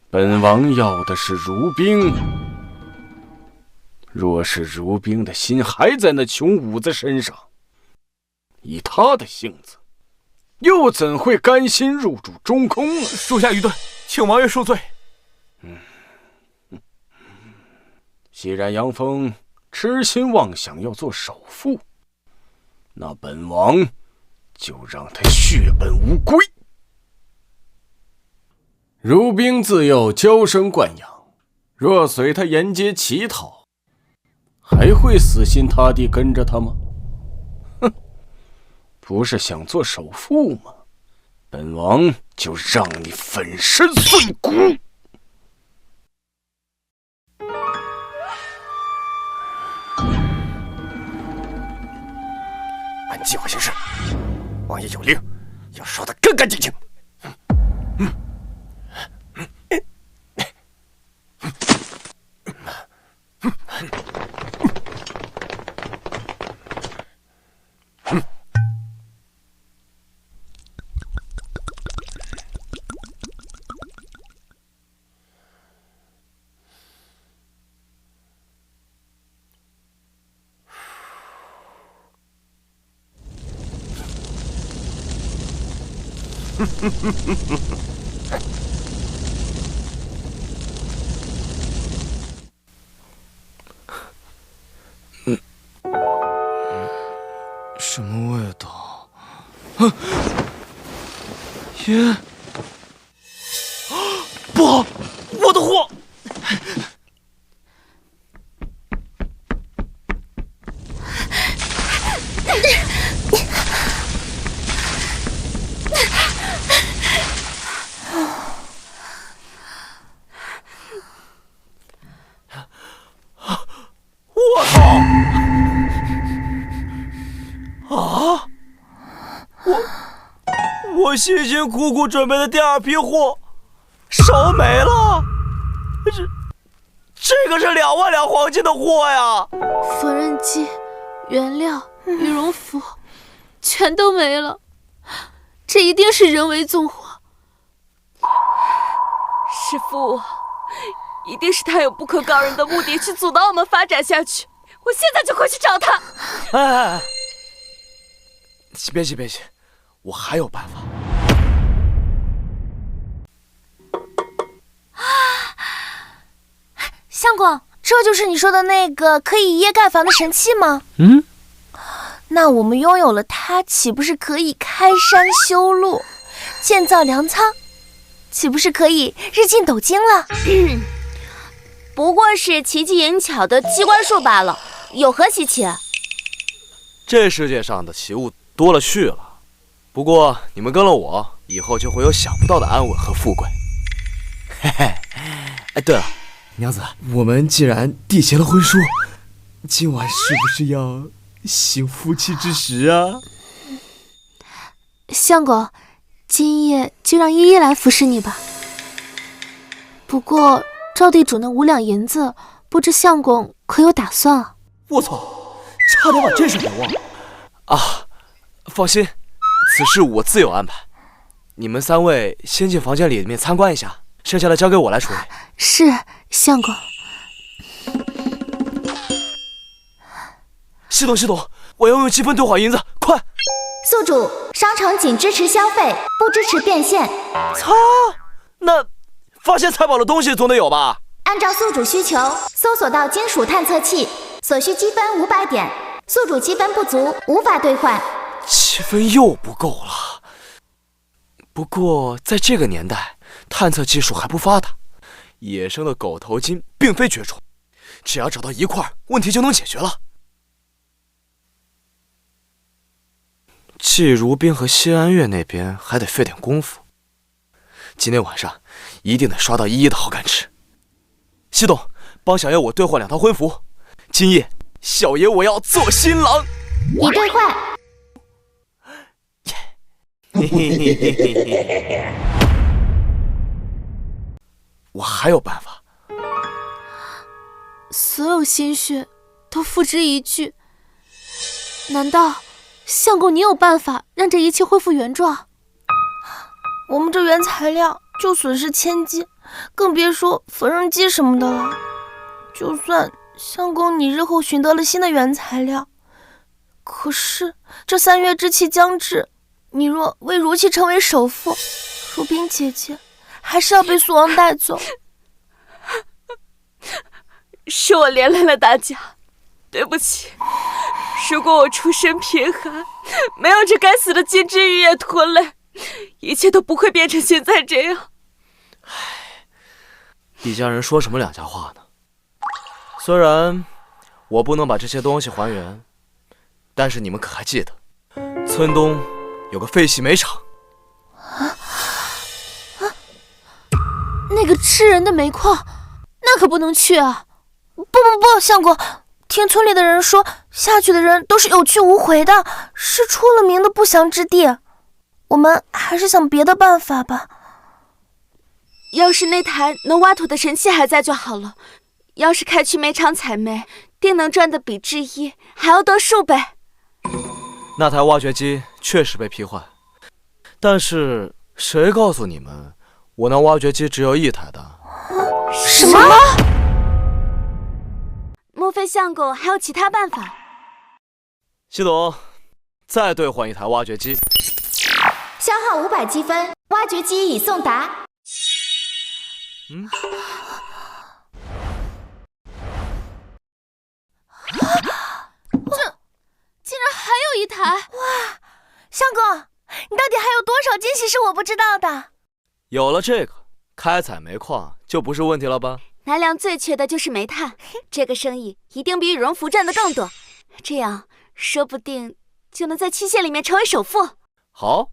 本王要的是如冰，若是如冰的心还在那穷五子身上，以他的性子，又怎会甘心入主中空啊？属下愚钝，请王爷恕罪。既然杨峰痴心妄想要做首富，那本王就让他血本无归。如冰自幼娇生惯养，若随他沿街乞讨，还会死心塌地跟着他吗？哼，不是想做首富吗？本王就让你粉身碎骨！按计划行事，王爷有令，要烧得干干净净。什么味道？啊！烟！不好，我的货！我操！啊！我辛辛苦苦准备的第2批货烧没了，这个是2万两黄金的货呀！缝纫机、原料、羽绒服，全都没了，这一定是人为纵火。师父，一定是他有不可告人的目的去阻挠我们发展下去。我现在就回去找他。哎，别急，我还有办法。相公，这就是你说的那个可以一夜盖房的神器吗？那我们拥有了它，岂不是可以开山修路，建造粮仓？岂不是可以日进斗金了？不过是奇技淫巧的机关术罢了，有何稀奇？这世界上的奇物多了去了，不过你们跟了我，以后就会有想不到的安稳和富贵。嘿嘿，哎，对了，娘子，我们既然缔结了婚书，今晚是不是要行夫妻之实啊？相公，今夜就让依依来服侍你吧。不过赵地主那5两银子，不知相公可有打算啊？我操，差点把这事给忘了啊！放心，此事我自有安排。你们3位先进房间里面参观一下，剩下的交给我来处理。是，相公。系统，我要用积分兑换银子，快！宿主，商城仅支持消费，不支持变现。操，那发现财宝的东西总得有吧？按照宿主需求，搜索到金属探测器，所需积分500点，宿主积分不足，无法兑换。积分又不够了。不过在这个年代，探测技术还不发达，野生的狗头金并非绝种，只要找到一块，问题就能解决了。季如冰和谢安月那边还得费点功夫，今天晚上一定得刷到依依的好感值。西董，帮小爷我兑换2套婚服，今夜小爷我要做新郎。已兑换。我还有办法。所有心血都付之一炬，难道相公你有办法让这一切恢复原状？我们这原材料就损失千金，更别说缝纫机什么的了。就算相公你日后寻得了新的原材料，可是这3月之期将至，你若为如期成为首富，如冰姐姐还是要被苏王带走。是我连累了大家，对不起。如果我出身贫寒，没有这该死的金枝玉叶拖累，一切都不会变成现在这样。一家人说什么两家话呢？虽然我不能把这些东西还原，但是你们可还记得，村东有个废弃煤厂？那个吃人的煤矿，那可不能去啊！不，相公，听村里的人说，下去的人都是有去无回的，是出了名的不祥之地。我们还是想别的办法吧。要是那台能挖土的神器还在就好了，要是开去煤厂采煤，定能赚得比之一还要多数倍。那台挖掘机确实被劈坏，但是谁告诉你们，我那挖掘机只有1台的？什么？莫非相公还有其他办法？西董，再兑换1台挖掘机。消耗500积分，挖掘机已送达。竟然还有1台！哇，相公，你到底还有多少惊喜是我不知道的？有了这个，开采煤矿就不是问题了吧？南梁最缺的就是煤炭，这个生意一定比羽绒服赚得更多，这样说不定就能在期限里面成为首富。好，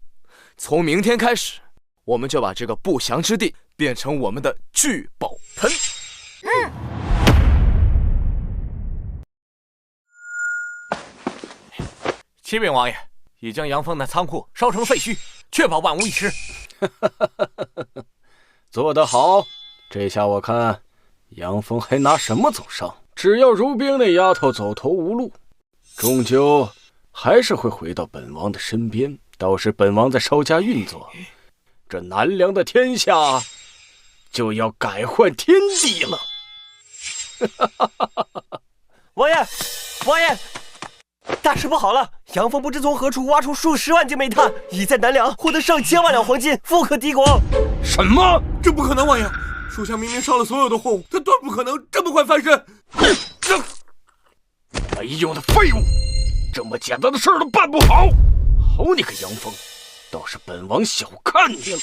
从明天开始，我们就把这个不祥之地变成我们的聚宝盆。启禀王爷，已将杨峰的仓库烧成废墟，确保万无一失。做得好，这下我看杨峰还拿什么走商？只要如冰那丫头走投无路，终究还是会回到本王的身边。到时本王再稍加运作，这南梁的天下就要改换天地了。王爷，王爷，大事不好了！杨峰不知从何处挖出数10万斤煤炭，已在南梁获得上千万两黄金，富可敌国。什么？这不可能，王爷！属下明明烧了所有的货物，他断不可能这么快翻身。没用的废物，这么简单的事儿都办不好！好你个杨峰，倒是本王小看你了。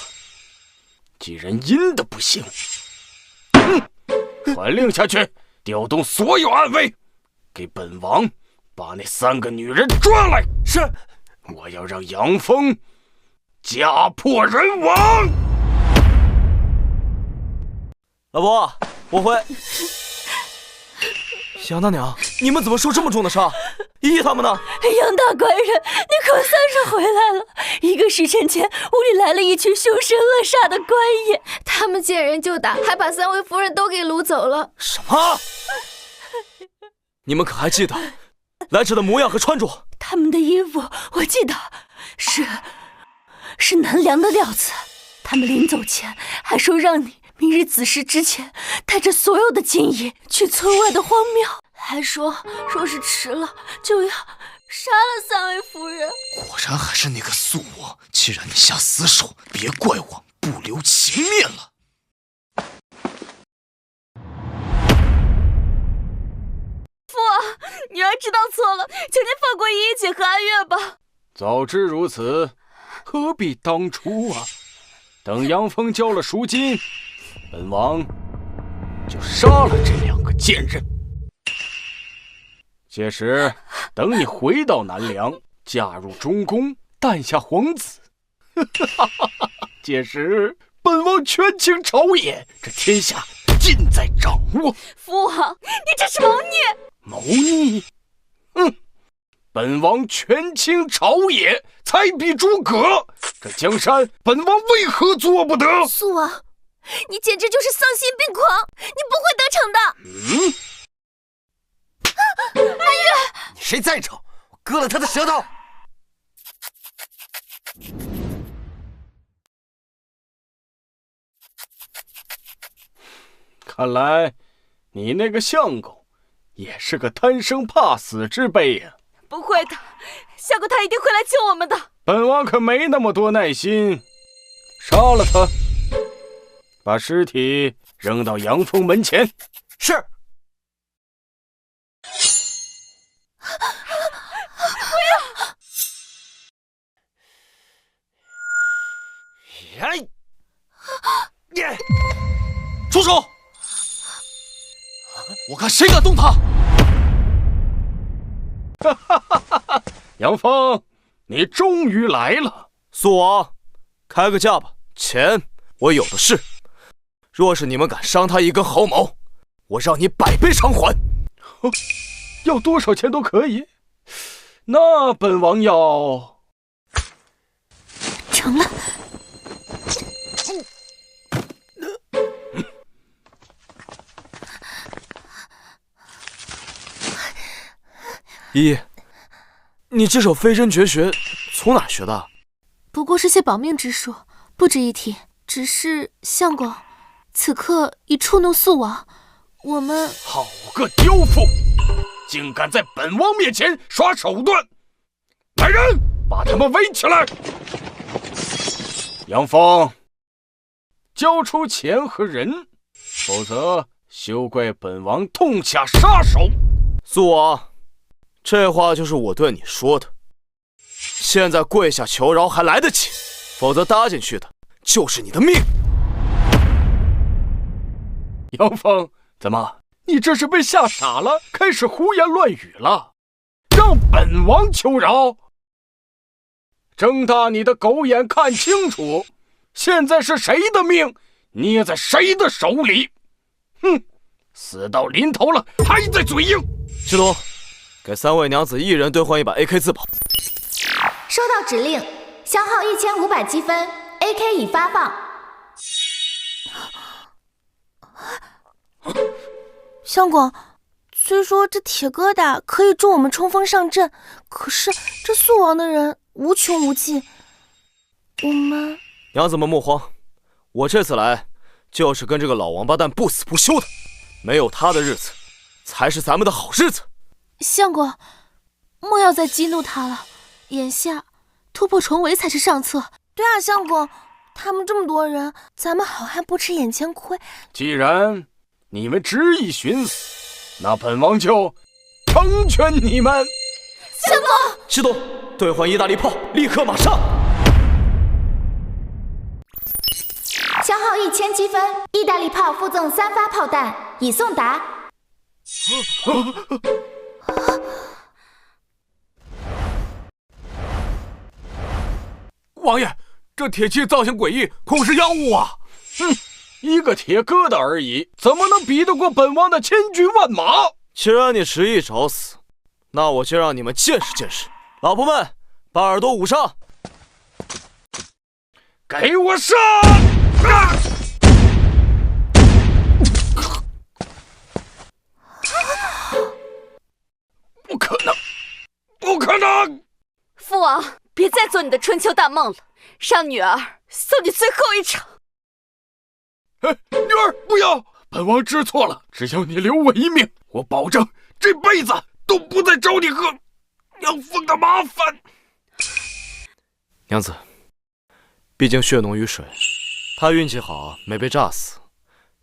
既然阴的不行，传令下去，调动所有暗卫，给本王把那3个女人抓来。是，我要让杨峰家破人亡。老伯，我回。杨大娘，你们怎么受这么重的伤？依依他们呢？杨大官人，你可算是回来了。1个时辰前，屋里来了一群凶神恶煞的官爷，他们见人就打，还把3位夫人都给掳走了。什么？你们可还记得来者的模样和穿着？他们的衣服我记得，是南梁的料子。他们临走前还说让你明日子时之前带着所有的金银去村外的荒庙，还说若是迟了就要杀了3位夫人。果然还是那个素我，既然你下死手，别怪我不留情面了。女儿知道错了，求您放过依依姐和安月吧。早知如此，何必当初啊？等杨峰交了赎金，本王就杀了这2个贱人。届时，等你回到南梁，嫁入中宫，诞下皇子，届时本王权倾朝野，这天下尽在掌握。父王，你这是谋逆！谋逆？本王权倾朝野，才比诸葛，这江山本王为何做不得？素王，你简直就是丧心病狂，你不会得逞的。安月，你谁再吵，我割了他的舌头！看来你那个相公也是个贪生怕死之辈呀。不会的，相公他一定会来救我们的。本王可没那么多耐心，杀了他，把尸体扔到杨峰门前。是。哎！住手！我看谁敢动他！杨峰，你终于来了。素王，开个价吧，钱我有的是。若是你们敢伤他一根毫毛，我让你100倍偿还。要多少钱都可以。那本王要。成了。依依，你这手飞针绝学从哪儿学的？不过是些保命之术，不值一提。只是相公，此刻已触怒素王，我们……好个刁妇，竟敢在本王面前耍手段！来人，把他们围起来！杨峰，交出钱和人，否则休怪本王痛下杀手。素王，这话就是我对你说的。现在跪下求饶还来得及，否则搭进去的就是你的命。杨峰，怎么，你这是被吓傻了，开始胡言乱语了？让本王求饶？睁大你的狗眼看清楚，现在是谁的命捏在谁的手里？哼，死到临头了还在嘴硬。师徒，给3位娘子一人兑换一把 AK 自保。收到指令，消耗1500积分 ，AK 已发放。相公，虽说这铁疙瘩可以助我们冲锋上阵，可是这素王的人无穷无尽，我们……娘子们莫慌，我这次来就是跟这个老王八蛋不死不休的，没有他的日子才是咱们的好日子。相公，莫要再激怒他了，眼下突破重围才是上策。对啊，相公，他们这么多人，咱们好汉不吃眼前亏。既然你们执意寻死，那本王就成全你们。相公，师徒，兑换意大利炮，立刻马上。消耗1000积分，意大利炮附赠3发炮弹，已送达。王爷，这铁器造型诡异，恐是妖物啊！哼，一个铁疙瘩而已，怎么能比得过本王的千军万马？既然你执意找死，那我就让你们见识见识。老婆们，把耳朵捂上！给我上！不可能，不可能！父王，别再做你的春秋大梦了，让女儿送你最后一程。女儿，不要！本王知错了，只要你留我一命，我保证这辈子都不再找你和杨峰的麻烦。娘子，毕竟血浓于水，他运气好没被炸死，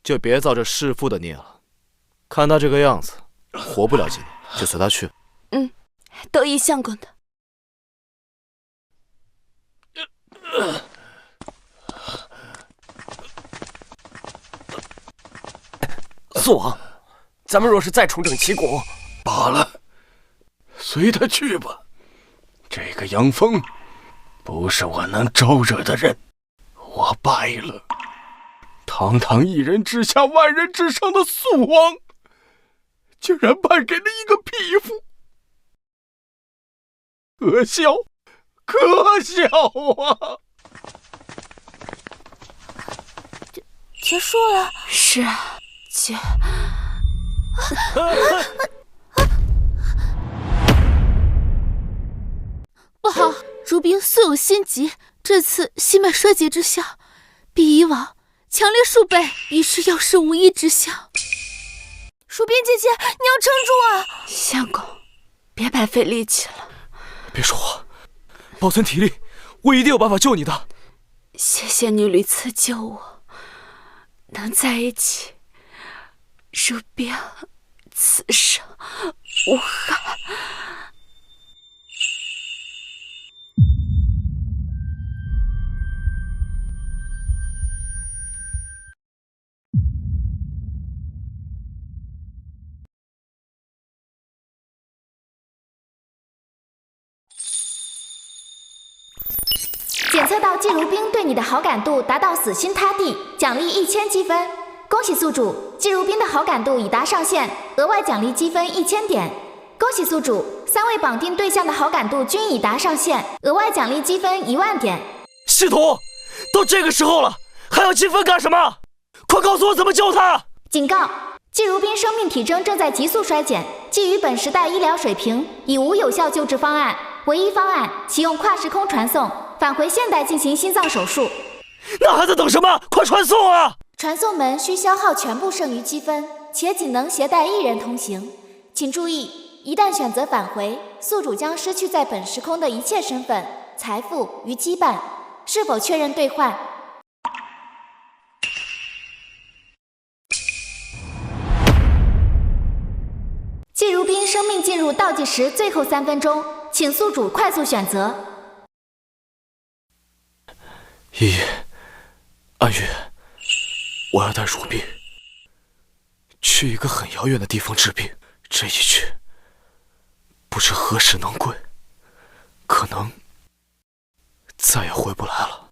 就别造这弑父的孽了。看他这个样子，活不了几年，就随他去。都依相公的。父王，咱们若是再重整旗鼓，罢了，随他去吧。这个杨峰不是我能招惹的人，我败了。堂堂一人之下万人之上的素王，居然败给了一个匹夫，可笑，可笑啊！结束了。是啊，不好，如冰素有心疾，这次心脉衰竭之象比以往强烈数倍，已是药石无医之象。如冰姐姐，你要撑住啊！相公，别白费力气了。别说话，保存体力，我一定有办法救你的。谢谢你屡次救我，能在一起，如冰此生无憾。检测到季如冰对你的好感度达到死心塌地，奖励1000积分。恭喜宿主，季如冰的好感度已达上限，额外奖励积分1000点。恭喜宿主，3位绑定对象的好感度均已达上限，额外奖励积分10000点。系统，都这个时候了，还要积分干什么？快告诉我怎么救他！警告：季如冰生命体征正在急速衰减，基于本时代医疗水平，已无有效救治方案，唯一方案启用跨时空传送，返回现代进行心脏手术。那还在等什么？快传送啊！传送门需消耗全部剩余积分，且仅能携带1人同行。请注意，一旦选择返回，宿主将失去在本时空的一切身份、财富与羁绊。是否确认兑换？季如冰生命进入倒计时最后3分钟，请宿主快速选择。依依，安月，我要带如冰去一个很遥远的地方治病，这一去不知何时能归，可能再也回不来了。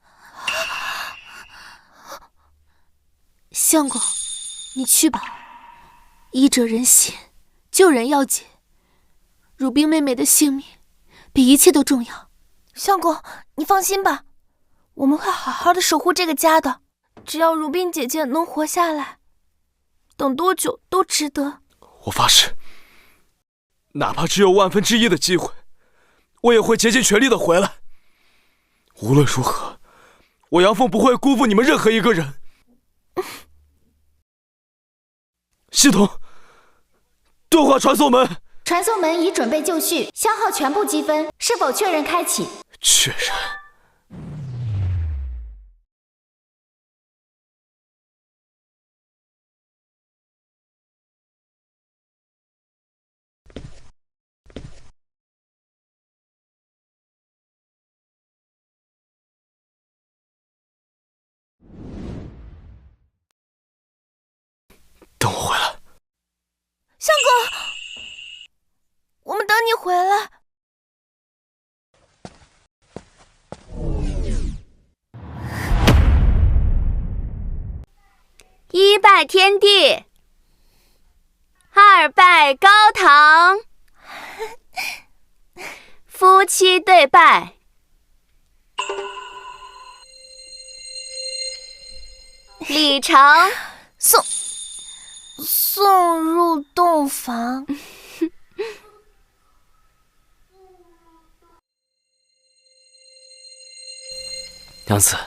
相公，你去吧，医者仁心，救人要紧，如冰妹妹的性命比一切都重要。相公，你放心吧，我们会好好的守护这个家的。只要如冰姐姐能活下来，等多久都值得。我发誓，哪怕只有1/1000的机会，我也会竭尽全力的回来。无论如何，我杨凤不会辜负你们任何一个人。系统，对话传送门。传送门已准备就绪，消耗全部积分，是否确认开启？确认。等我回来。相公，我们等你回来。一拜天地，二拜高堂，夫妻对拜。礼成，送入洞房。娘子，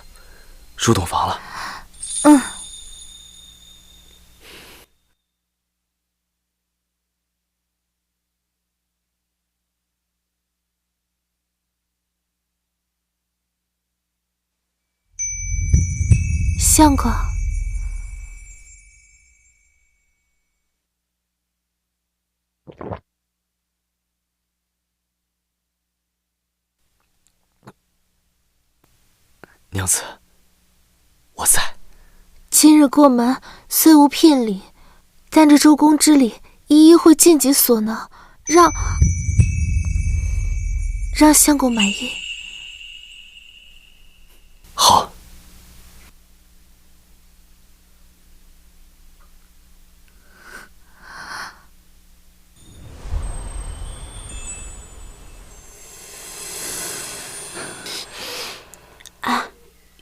入洞房了。相公，娘子，我在。今日过门虽无聘礼，但这周公之礼，依依会尽己所能，让相公满意。好。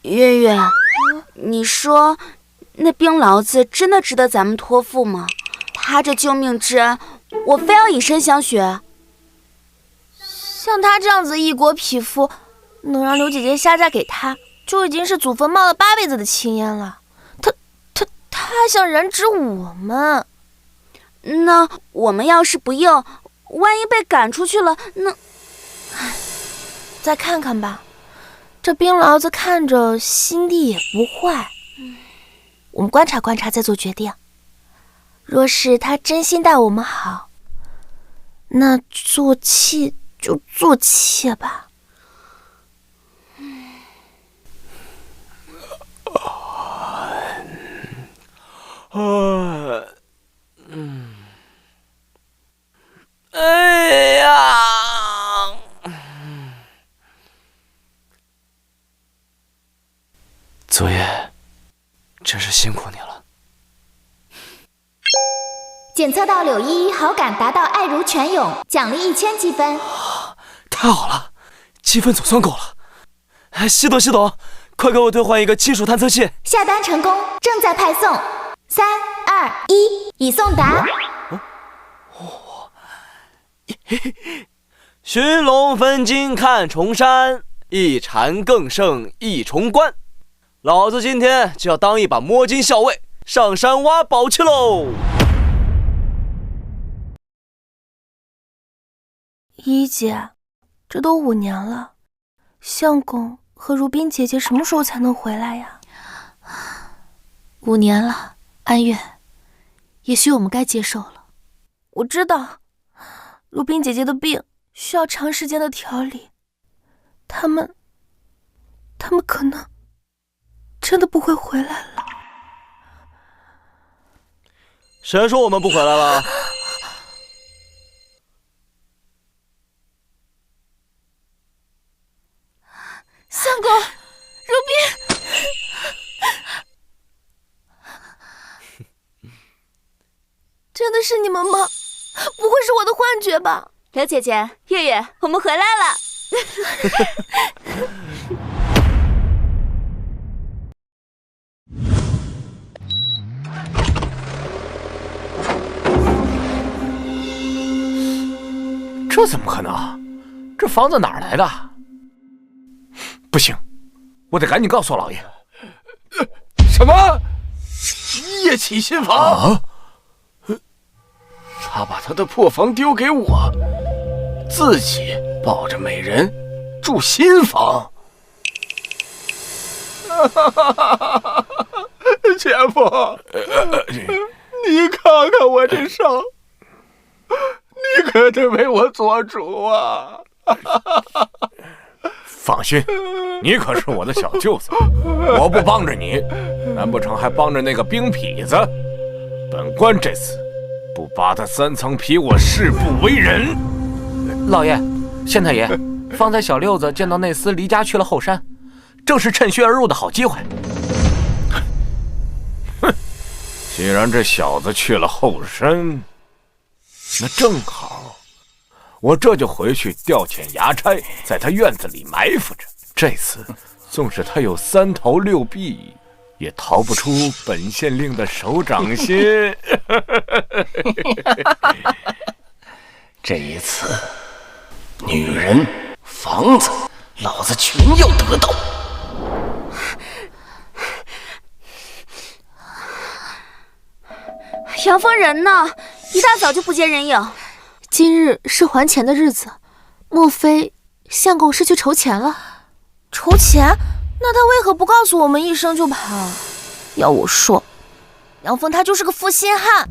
月月，你说那冰醪子真的值得咱们托付吗？他这救命之恩，我非要以身相许。像他这样子异国匹夫，能让刘姐姐下嫁给他，就已经是祖坟冒了8辈子的青烟了。他还想染指我们。那我们要是不应，万一被赶出去了，那……再看看吧。这冰醪子看着心地也不坏，我们观察观察再做决定。若是他真心待我们好，那做妾就做妾吧。哎呀！祖爷，真是辛苦你了。检测到柳依依好感达到爱如泉涌，奖励1000积分。太好了，积分总算够了。哎，系统，快给我兑换一个金属探测器。下单成功，正在派送。3、2、1，已送达。寻龙分金看重山，一禅更胜一重关。老子今天就要当一把摸金校尉，上山挖宝去喽！依姐，这都5年了，相公和如冰姐姐什么时候才能回来呀？5年了，安月，也许我们该接受了。我知道，如冰姐姐的病需要长时间的调理，他们可能真的不会回来了。谁说我们不回来了？相公，如冰，真的是你们吗？不会是我的幻觉吧？刘姐姐，月月，我们回来了。这怎么可能？这房子哪儿来的？不行，我得赶紧告诉老爷。什么？叶启新房？啊？他把他的破房丢给我，自己抱着美人住新房。前夫，你看看我这伤，你可得为我做主啊！放心，你可是我的小舅子，我不帮着你，难不成还帮着那个冰痞子？本官这次不扒他3层皮，我誓不为人。老爷，县太爷，方才小六子见到内司离家去了后山，正是趁虚而入的好机会。哼，既然这小子去了后山，那正好，我这就回去调遣衙差，在他院子里埋伏着。这次纵使他有3头6臂，也逃不出本县令的手掌心。这一次，女人、房子，老子全要得到。杨峰人呢？一大早就不见人影。今日是还钱的日子，莫非相公是去筹钱了？筹钱？那他为何不告诉我们一声就跑？要我说，杨峰他就是个负心汉，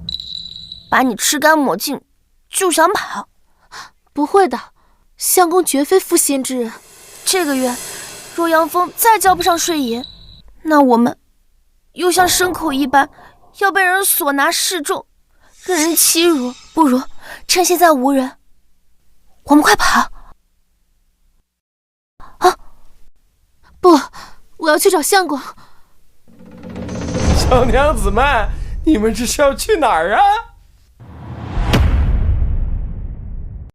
把你吃干抹净就想跑。不会的，相公绝非负心之人。这个月，若杨峰再交不上税银，那我们又像牲口一般，要被人所拿示众，任人欺辱。不如趁现在无人，我们快跑！啊！不，我要去找相公。小娘子们，你们这是要去哪儿啊？